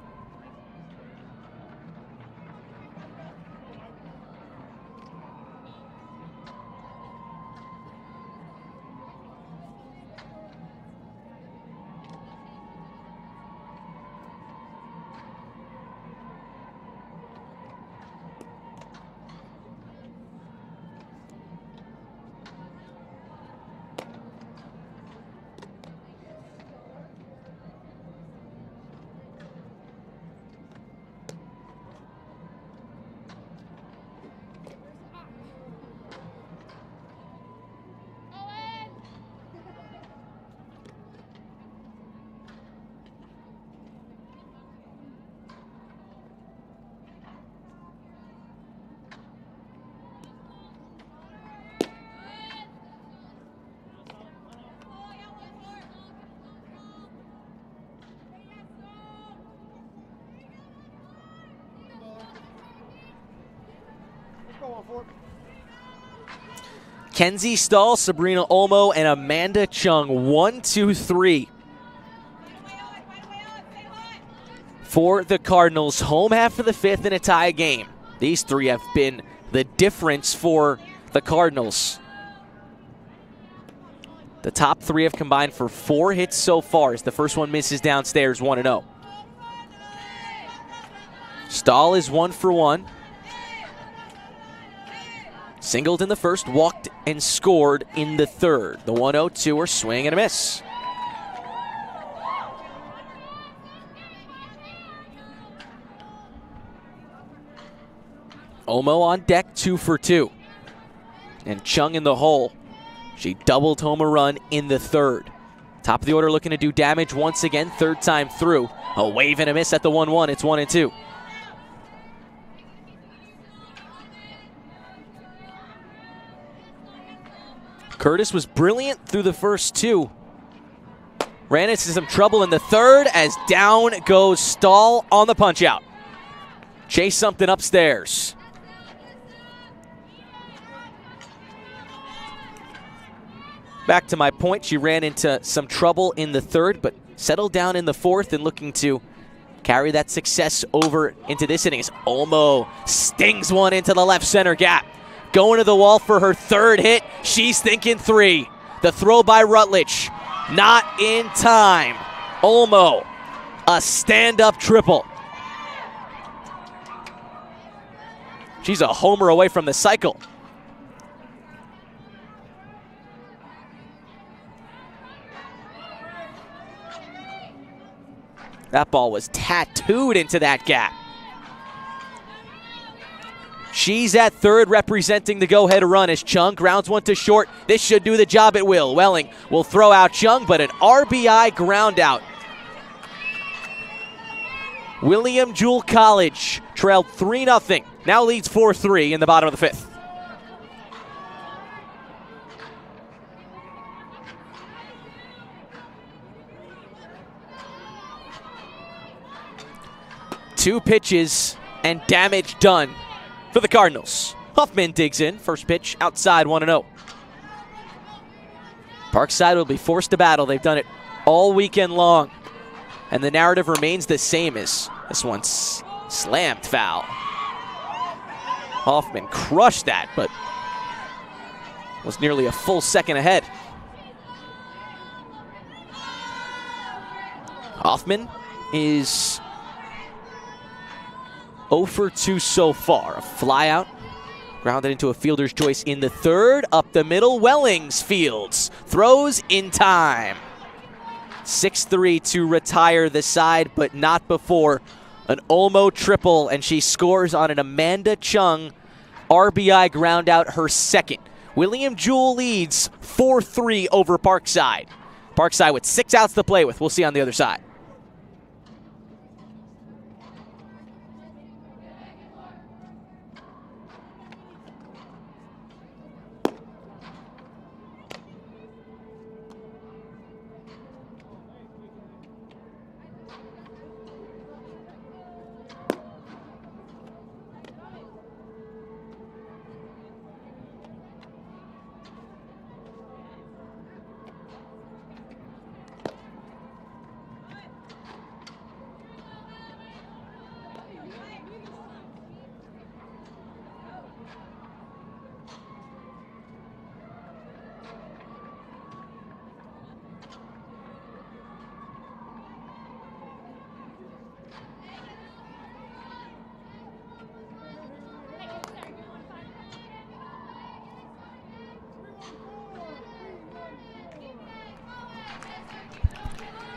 Kenzie Stahl, Sabrina Olmo, and Amanda Chung. 1, 2, 3 for the Cardinals. Home half of the fifth in a tie game. These three have been the difference for the Cardinals. The top three have combined for 4 hits so far as the first one misses downstairs, 1-0. Stahl is 1 for 1. Singled in the first, walked and scored in the third. The 1-0-2er, swing and a miss. Olmo on deck, 2 for 2. And Chung in the hole. She doubled home a run in the third. Top of the order looking to do damage once again, third time through. A wave and a miss at the 1-1. It's 1-2. Curtis was brilliant through the first 2. Ran into some trouble in the third as down goes Stahl on the punch out. Chase something upstairs. Back to my point, she ran into some trouble in the third, but settled down in the fourth and looking to carry that success over into this inning as Olmo stings one into the left center gap. Going to the wall for her third hit. She's thinking 3. The throw by Rutledge. Not in time. Olmo, a stand-up triple. She's a homer away from the cycle. That ball was tattooed into that gap. She's at third representing the go-ahead run as Chung grounds one to short. This should do the job at will. Welling will throw out Chung, but an RBI ground out. William Jewell College trailed 3-0. Now leads 4-3 in the bottom of the fifth. Two pitches and damage done for the Cardinals. Huffman digs in. First pitch outside, 1-0. Parkside will be forced to battle. They've done it all weekend long. And the narrative remains the same as this one's slammed foul. Hoffman crushed that, but was nearly a full second ahead. Hoffman is 0 for 2 so far. A fly out, grounded into a fielder's choice in the third. Up the middle, Wellings fields. Throws in time. 6-3 to retire the side, but not before an Olmo triple, and she scores on an Amanda Chung RBI ground out, her second. William Jewell leads 4-3 over Parkside. Parkside with 6 outs to play with. We'll see on the other side.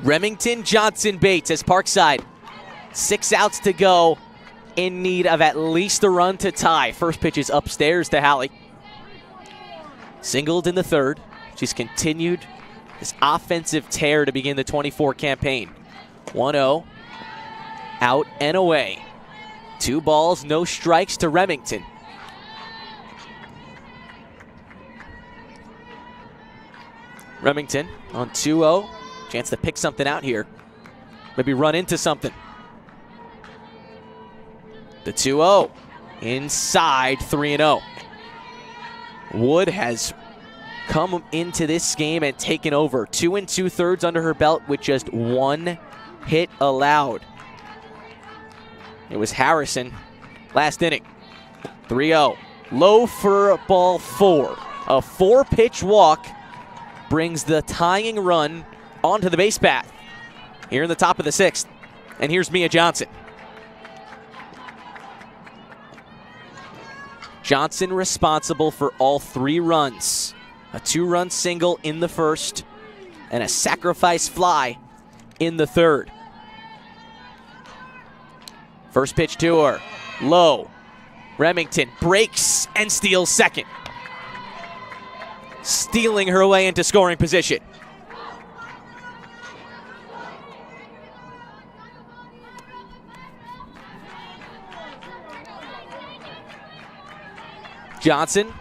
Remington, Johnson, Bates as Parkside. 6 outs to go, in need of at least a run to tie. First pitch is upstairs to Hallie. Singled in the third. She's continued this offensive tear to begin the 24 campaign. 1-0, out and away. 2 balls, no strikes to Remington. Remington on 2-0. Chance to pick something out here. Maybe run into something. The 2-0. inside 3-0. Wood has come into this game and taken over. 2 2/3 under her belt with just 1 hit allowed. It was Harrison last inning. 3-0. Low for ball 4. A 4-pitch walk brings the tying run onto the base path here in the top of the 6th. And here's Mia Johnson. Johnson responsible for all 3 runs. A 2-run single in the first and a sacrifice fly in the third. First pitch to her. Low. Remington breaks and steals second. Stealing her way into scoring position. Johnson,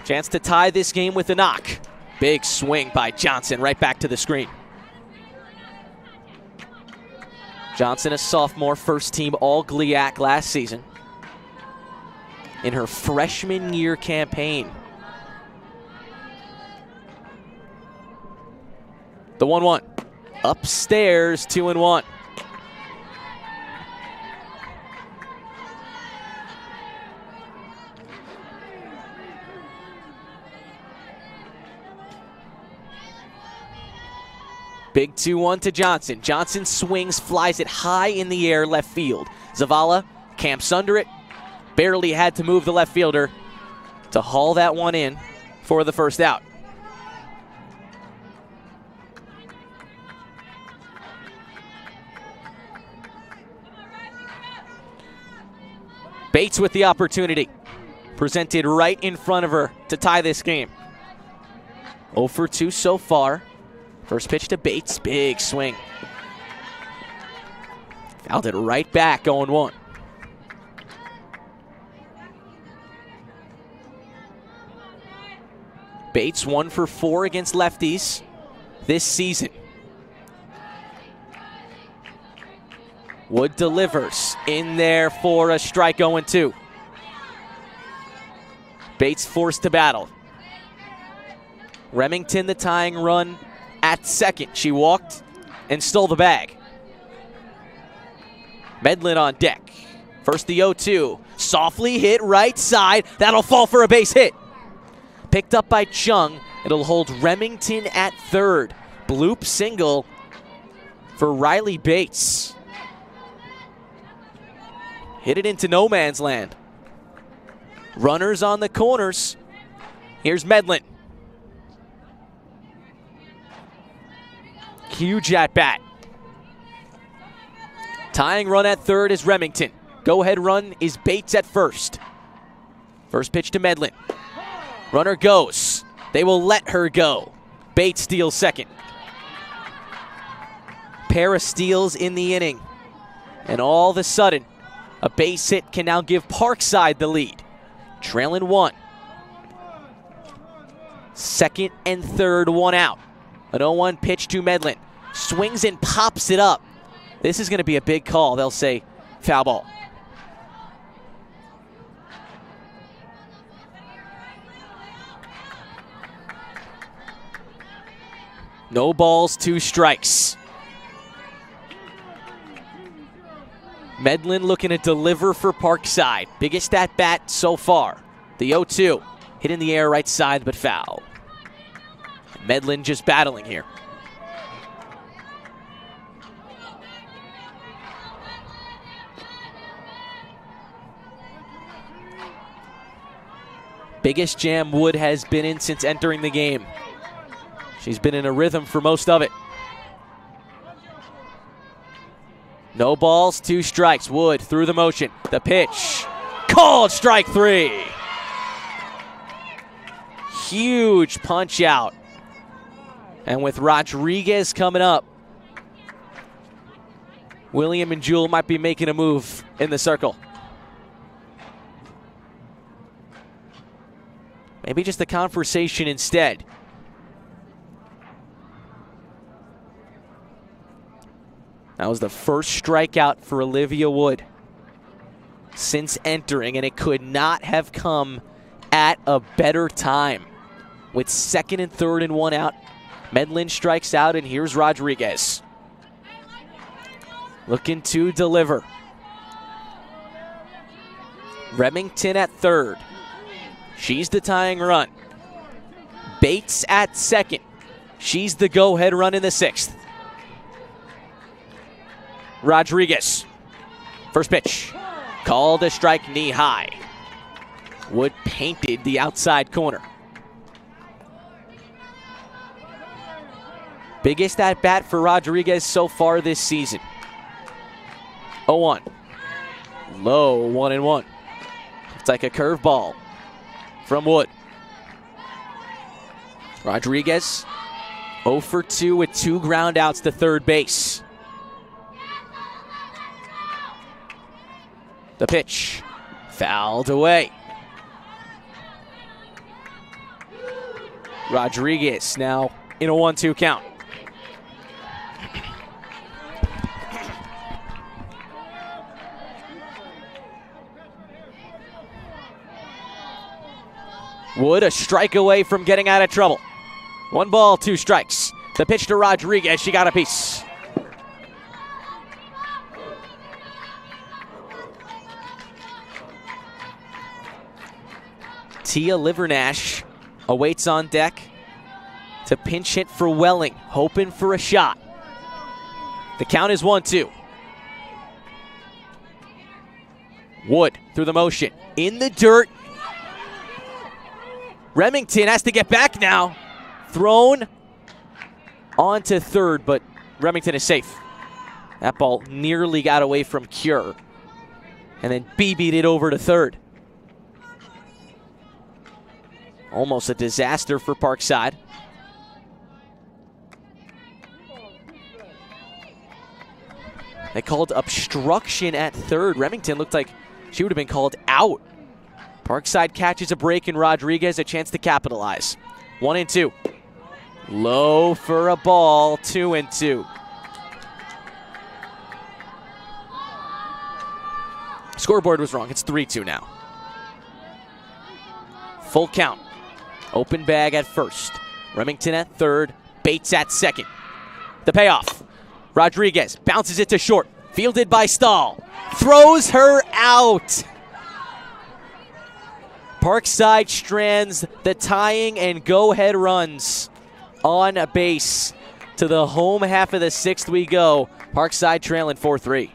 chance to tie this game with a knock. Big swing by Johnson right back to the screen. Johnson, a sophomore, first team All-GLIAC last season in her freshman year campaign. The 1-1. Upstairs, 2-1. Big 2-1 to Johnson. Johnson swings, flies it high in the air, left field. Zavala camps under it. Barely had to move the left fielder to haul that one in for the first out. Bates with the opportunity. Presented right in front of her to tie this game. 0 for 2 so far. First pitch to Bates, big swing. Fouled it right back, 0-1. Bates 1 for 4 against lefties this season. Wood delivers in there for a strike, 0-2. Bates forced to battle. Remington the tying run at second. She walked and stole the bag. Medlin on deck. First the 0-2. Softly hit right side. That'll fall for a base hit. Picked up by Chung. It'll hold Remington at third. Bloop single for Riley Bates. Hit it into no man's land. Runners on the corners. Here's Medlin. Huge at bat. Tying run at third is Remington. Go-ahead run is Bates at first. First pitch to Medlin. Runner goes. They will let her go. Bates steals second. Pair of steals in the inning. And all of a sudden, a base hit can now give Parkside the lead. Trailing 1. Second and third, 1 out. An 0-1 pitch to Medlin. Swings and pops it up. This is going to be a big call. They'll say foul ball. No balls, 2 strikes. Medlin looking to deliver for Parkside. Biggest at bat so far. The 0-2. Hit in the air right side, but foul. Medlin just battling here. Biggest jam Wood has been in since entering the game. She's been in a rhythm for most of it. No balls, 2 strikes. Wood through the motion. The pitch. Called strike 3. Huge punch out. And with Rodriguez coming up, William and Jewell might be making a move in the circle. Maybe just a conversation instead. That was the first strikeout for Olivia Wood. since entering, and it could not have come at a better time. With second and third and one out, Medlin strikes out, and here's Rodriguez. Looking to deliver. Remington at third. She's the tying run. Bates at second. She's the go-ahead run in the sixth. Rodriguez. First pitch. Called a strike, knee high. Wood painted the outside corner. Biggest at-bat for Rodriguez so far this season. 0-1. Low 1-1. It's like a curveball from Wood. Rodriguez 0 for 2 with 2 ground outs to third base. The pitch fouled away. Rodriguez now in a 1-2 count. Wood a strike away from getting out of trouble. 1 ball, 2 strikes. The pitch to Rodriguez, she got a piece. Tia Livernash awaits on deck to pinch hit for Welling, hoping for a shot. The count is 1-2. Wood through the motion, in the dirt. Remington has to get back now. Thrown onto third, but Remington is safe. That ball nearly got away from Cure. And then BB'd it over to third. Almost a disaster for Parkside. They called obstruction at third. Remington looked like she would have been called out. Parkside catches a break, and Rodriguez a chance to capitalize. 1-2. Low for a ball, 2-2. Scoreboard was wrong. It's 3-2 now. Full count. Open bag at first. Remington at third. Bates at second. The payoff. Rodriguez bounces it to short. Fielded by Stahl. Throws her out. Parkside strands the tying and go-ahead runs on a base. To the home half of the sixth we go. Parkside trailing 4-3.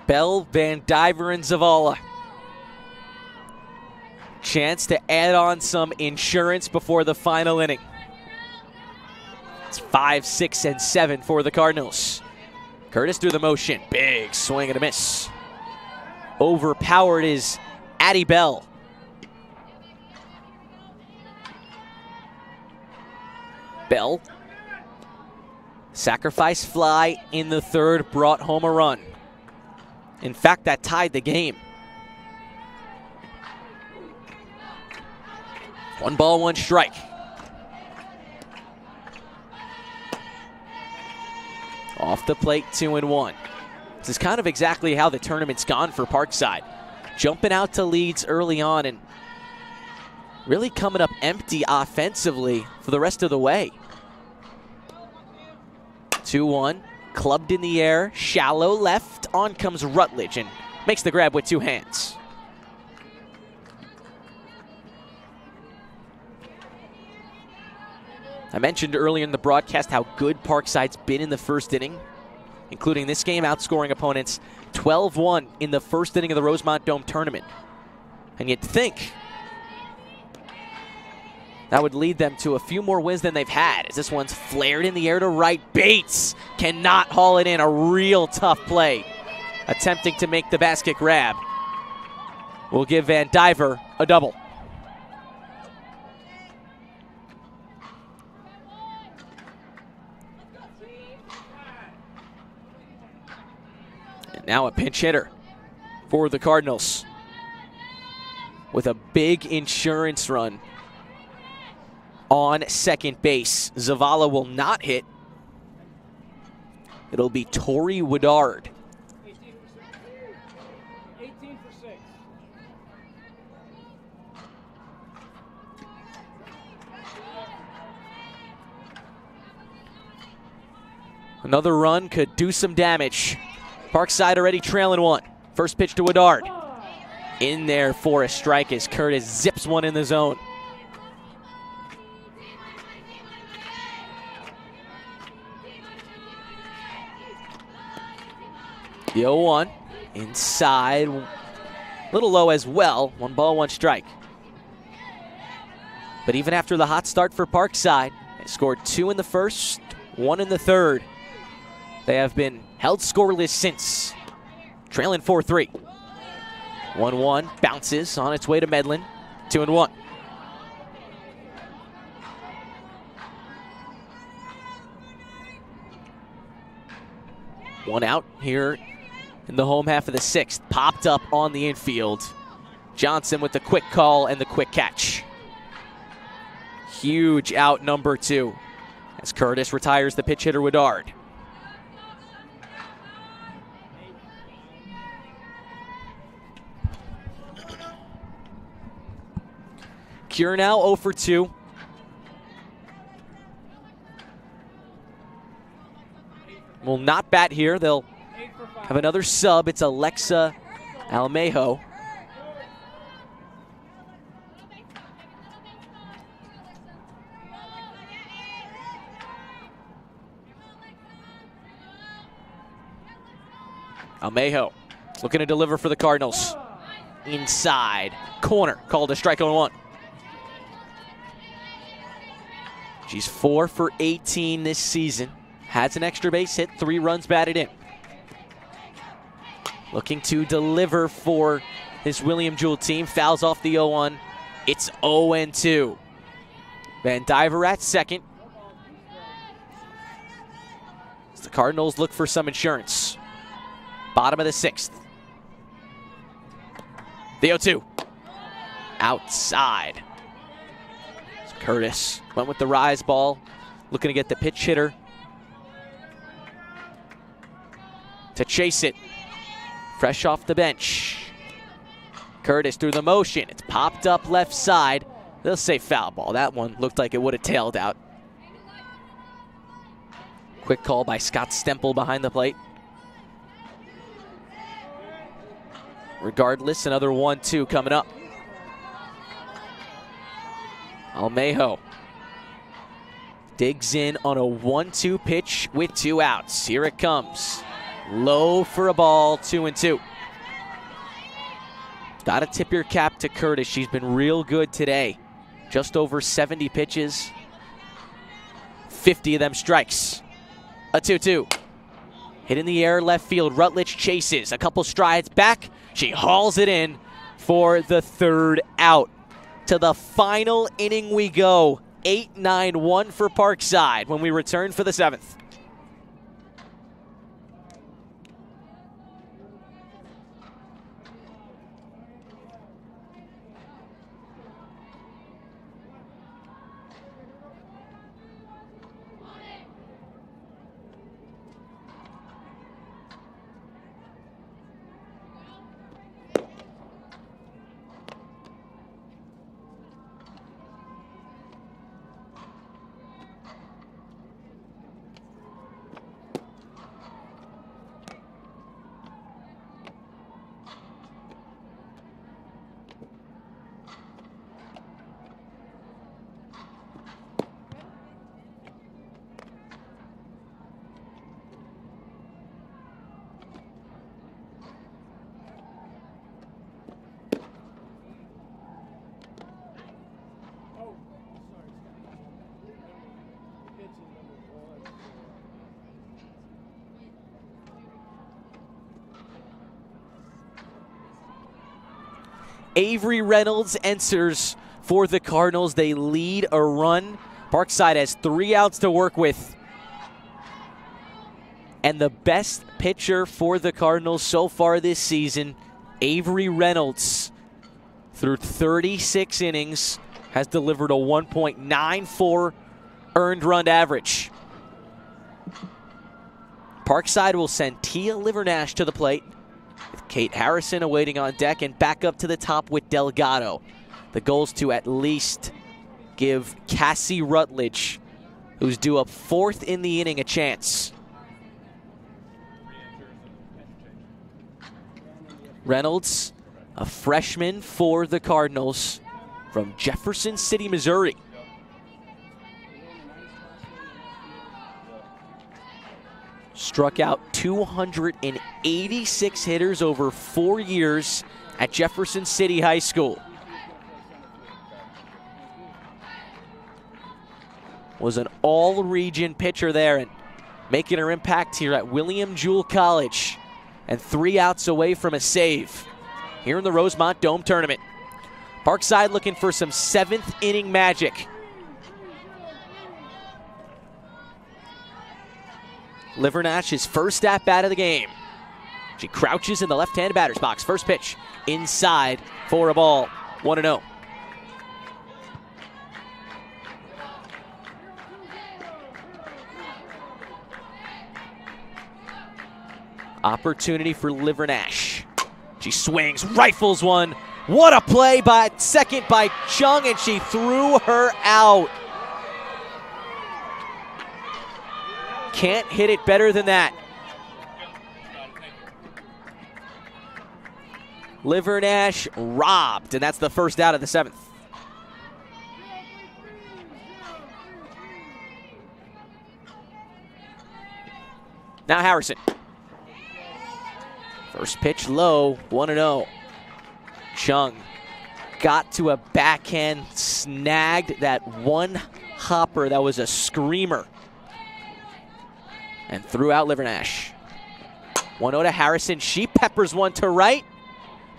Bell, Van Diver, and Zavala. Chance to add on some insurance before the final inning. It's 5, 6, and 7 for the Cardinals. Curtis through the motion. Big swing and a miss. Overpowered is Addie Bell. Bell. Sacrifice fly in the third brought home a run. In fact, that tied the game. 1 ball, 1 strike. Off the plate, 2-1. This is kind of exactly how the tournament's gone for Parkside. Jumping out to leads early on and really coming up empty offensively for the rest of the way. 2-1, clubbed in the air, shallow left, on comes Rutledge and makes the grab with 2 hands. I mentioned earlier in the broadcast how good Parkside's been in the first inning, including this game, outscoring opponents 12-1 in the first inning of the Rosemont Dome tournament. And you'd think that would lead them to a few more wins than they've had, as this one's flared in the air to right. Bates cannot haul it in. A real tough play, attempting to make the basket grab. Will give Van Diver a double. And now a pinch hitter for the Cardinals with a big insurance run on second base. Zavala will not hit. It'll be Torrey Woodard.
18 for 6.
Another run could do some damage. Parkside already trailing 1. First pitch to Woodard. In there for a strike as Curtis zips one in the zone. The 0-1, inside, a little low as well. 1 ball, 1 strike. But even after the hot start for Parkside, they scored 2 in the first, 1 in the third. They have been held scoreless since, trailing 4-3. 1-1, bounces on its way to Medlin, 2-1. One out here in the home half of the 6th. Popped up on the infield. Johnson with the quick call and the quick catch. Huge out number 2 as Curtis retires the pitch hitter Woodard. Cure now 0 for 2. Will not bat here. They'll have another sub. It's Alexa Almejo. Almejo looking to deliver for the Cardinals. Inside corner, called a strike on 1. She's 4 for 18 this season. Has an extra base hit, 3 runs batted in. Looking to deliver for this William Jewell team. Fouls off the 0-1. It's 0-2. Van Diver at second. As the Cardinals look for some insurance. Bottom of the 6th. The 0-2. Outside. So Curtis went with the rise ball. Looking to get the pitch hitter to chase it. Fresh off the bench. Curtis through the motion. It's popped up left side. They'll say foul ball. That one looked like it would have tailed out. Quick call by Scott Stempel behind the plate. Regardless, another 1-2 coming up. Almejo digs in on a 1-2 pitch with 2 outs. Here it comes. Low for a ball, 2-2. Got to tip your cap to Curtis. She's been real good today. Just over 70 pitches. 50 of them strikes. A 2-2. Hit in the air, left field. Rutledge chases. A couple strides back. She hauls it in for the 3rd out. To the final inning we go. 8-9-1 for Parkside when we return for the 7th. Avery Reynolds enters for the Cardinals. They lead a run. Parkside has 3 outs to work with. And the best pitcher for the Cardinals so far this season, Avery Reynolds, through 36 innings, has delivered a 1.94 earned run average. Parkside will send Tia Livernash to the plate, with Kate Harrison awaiting on deck, and back up to the top with Delgado. The goal is to at least give Cassie Rutledge, who's due up 4th in the inning, a chance. Reynolds, a freshman for the Cardinals from Jefferson City, Missouri. Struck out 286 hitters over 4 years at Jefferson City High School. Was an all-region pitcher there and making her impact here at William Jewell College. And 3 outs away from a save here in the Rosemont Dome tournament. Parkside looking for some 7th inning magic. Livernash's first at-bat of the game. She crouches in the left-hand batter's box. First pitch inside for a ball. 1-0. Opportunity for Livernash. She swings, rifles one. What a play by second by Chung, and she threw her out. Can't hit it better than that. Livernash robbed, and that's the first out of the 7th. Now Harrison. First pitch low, 1-0. Chung got to a backhand, snagged that one hopper that was a screamer, and threw out Livernash. 1-0 to Harrison. She peppers one to right,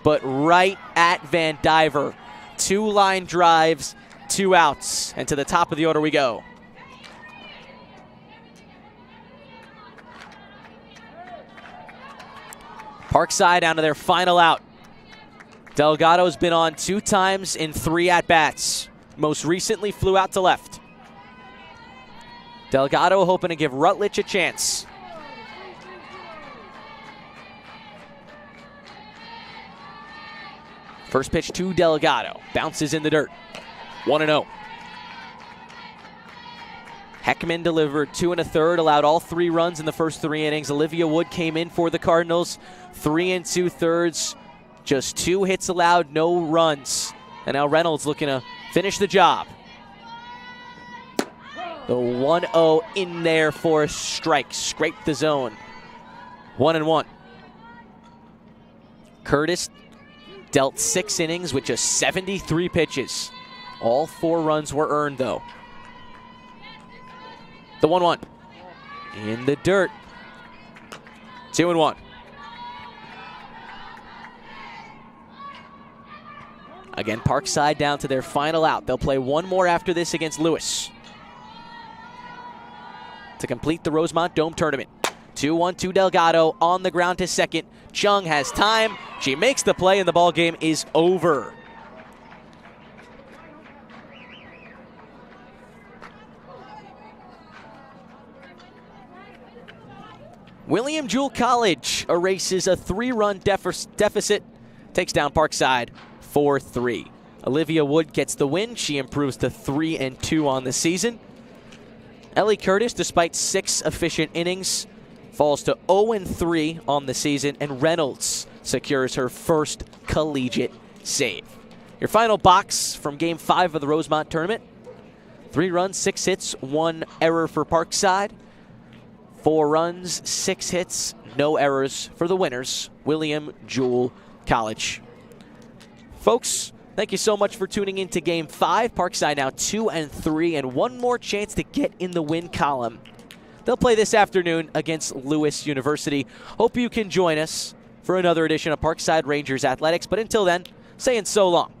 but right at Van Diver. 2 line drives, 2 outs, and to the top of the order we go. Parkside down to their final out. Delgado's been on 2 times in 3 at-bats. Most recently flew out to left. Delgado hoping to give Rutledge a chance. First pitch to Delgado. Bounces in the dirt. 1-0. Heckman delivered 2 1/3, allowed all 3 runs in the first 3 innings. Olivia Wood came in for the Cardinals. 3 2/3, just 2 hits allowed, no runs. And now Reynolds looking to finish the job. The 1-0 in there for a strike, scraped the zone. 1-1. Curtis dealt 6 innings with just 73 pitches. All 4 runs were earned though. The 1-1 in the dirt. 2-1. Again, Parkside down to their final out. They'll play 1 more after this against Lewis to complete the Rosemont Dome tournament. 2-1 to Delgado on the ground to second. Chung has time. She makes the play and the ball game is over. William Jewell College erases a 3-run deficit, takes down Parkside 4-3. Olivia Wood gets the win. She improves to 3-2 on the season. Ellie Curtis, despite 6 efficient innings, falls to 0-3 on the season, and Reynolds secures her first collegiate save. Your final box from Game 5 of the Rosemont tournament. 3 runs, 6 hits, 1 error for Parkside. 4 runs, 6 hits, no errors for the winners, William Jewell College. Folks, thank you so much for tuning in to Game 5. Parkside now 2-3 and 1 more chance to get in the win column. They'll play this afternoon against Lewis University. Hope you can join us for another edition of Parkside Rangers Athletics. But until then, saying so long.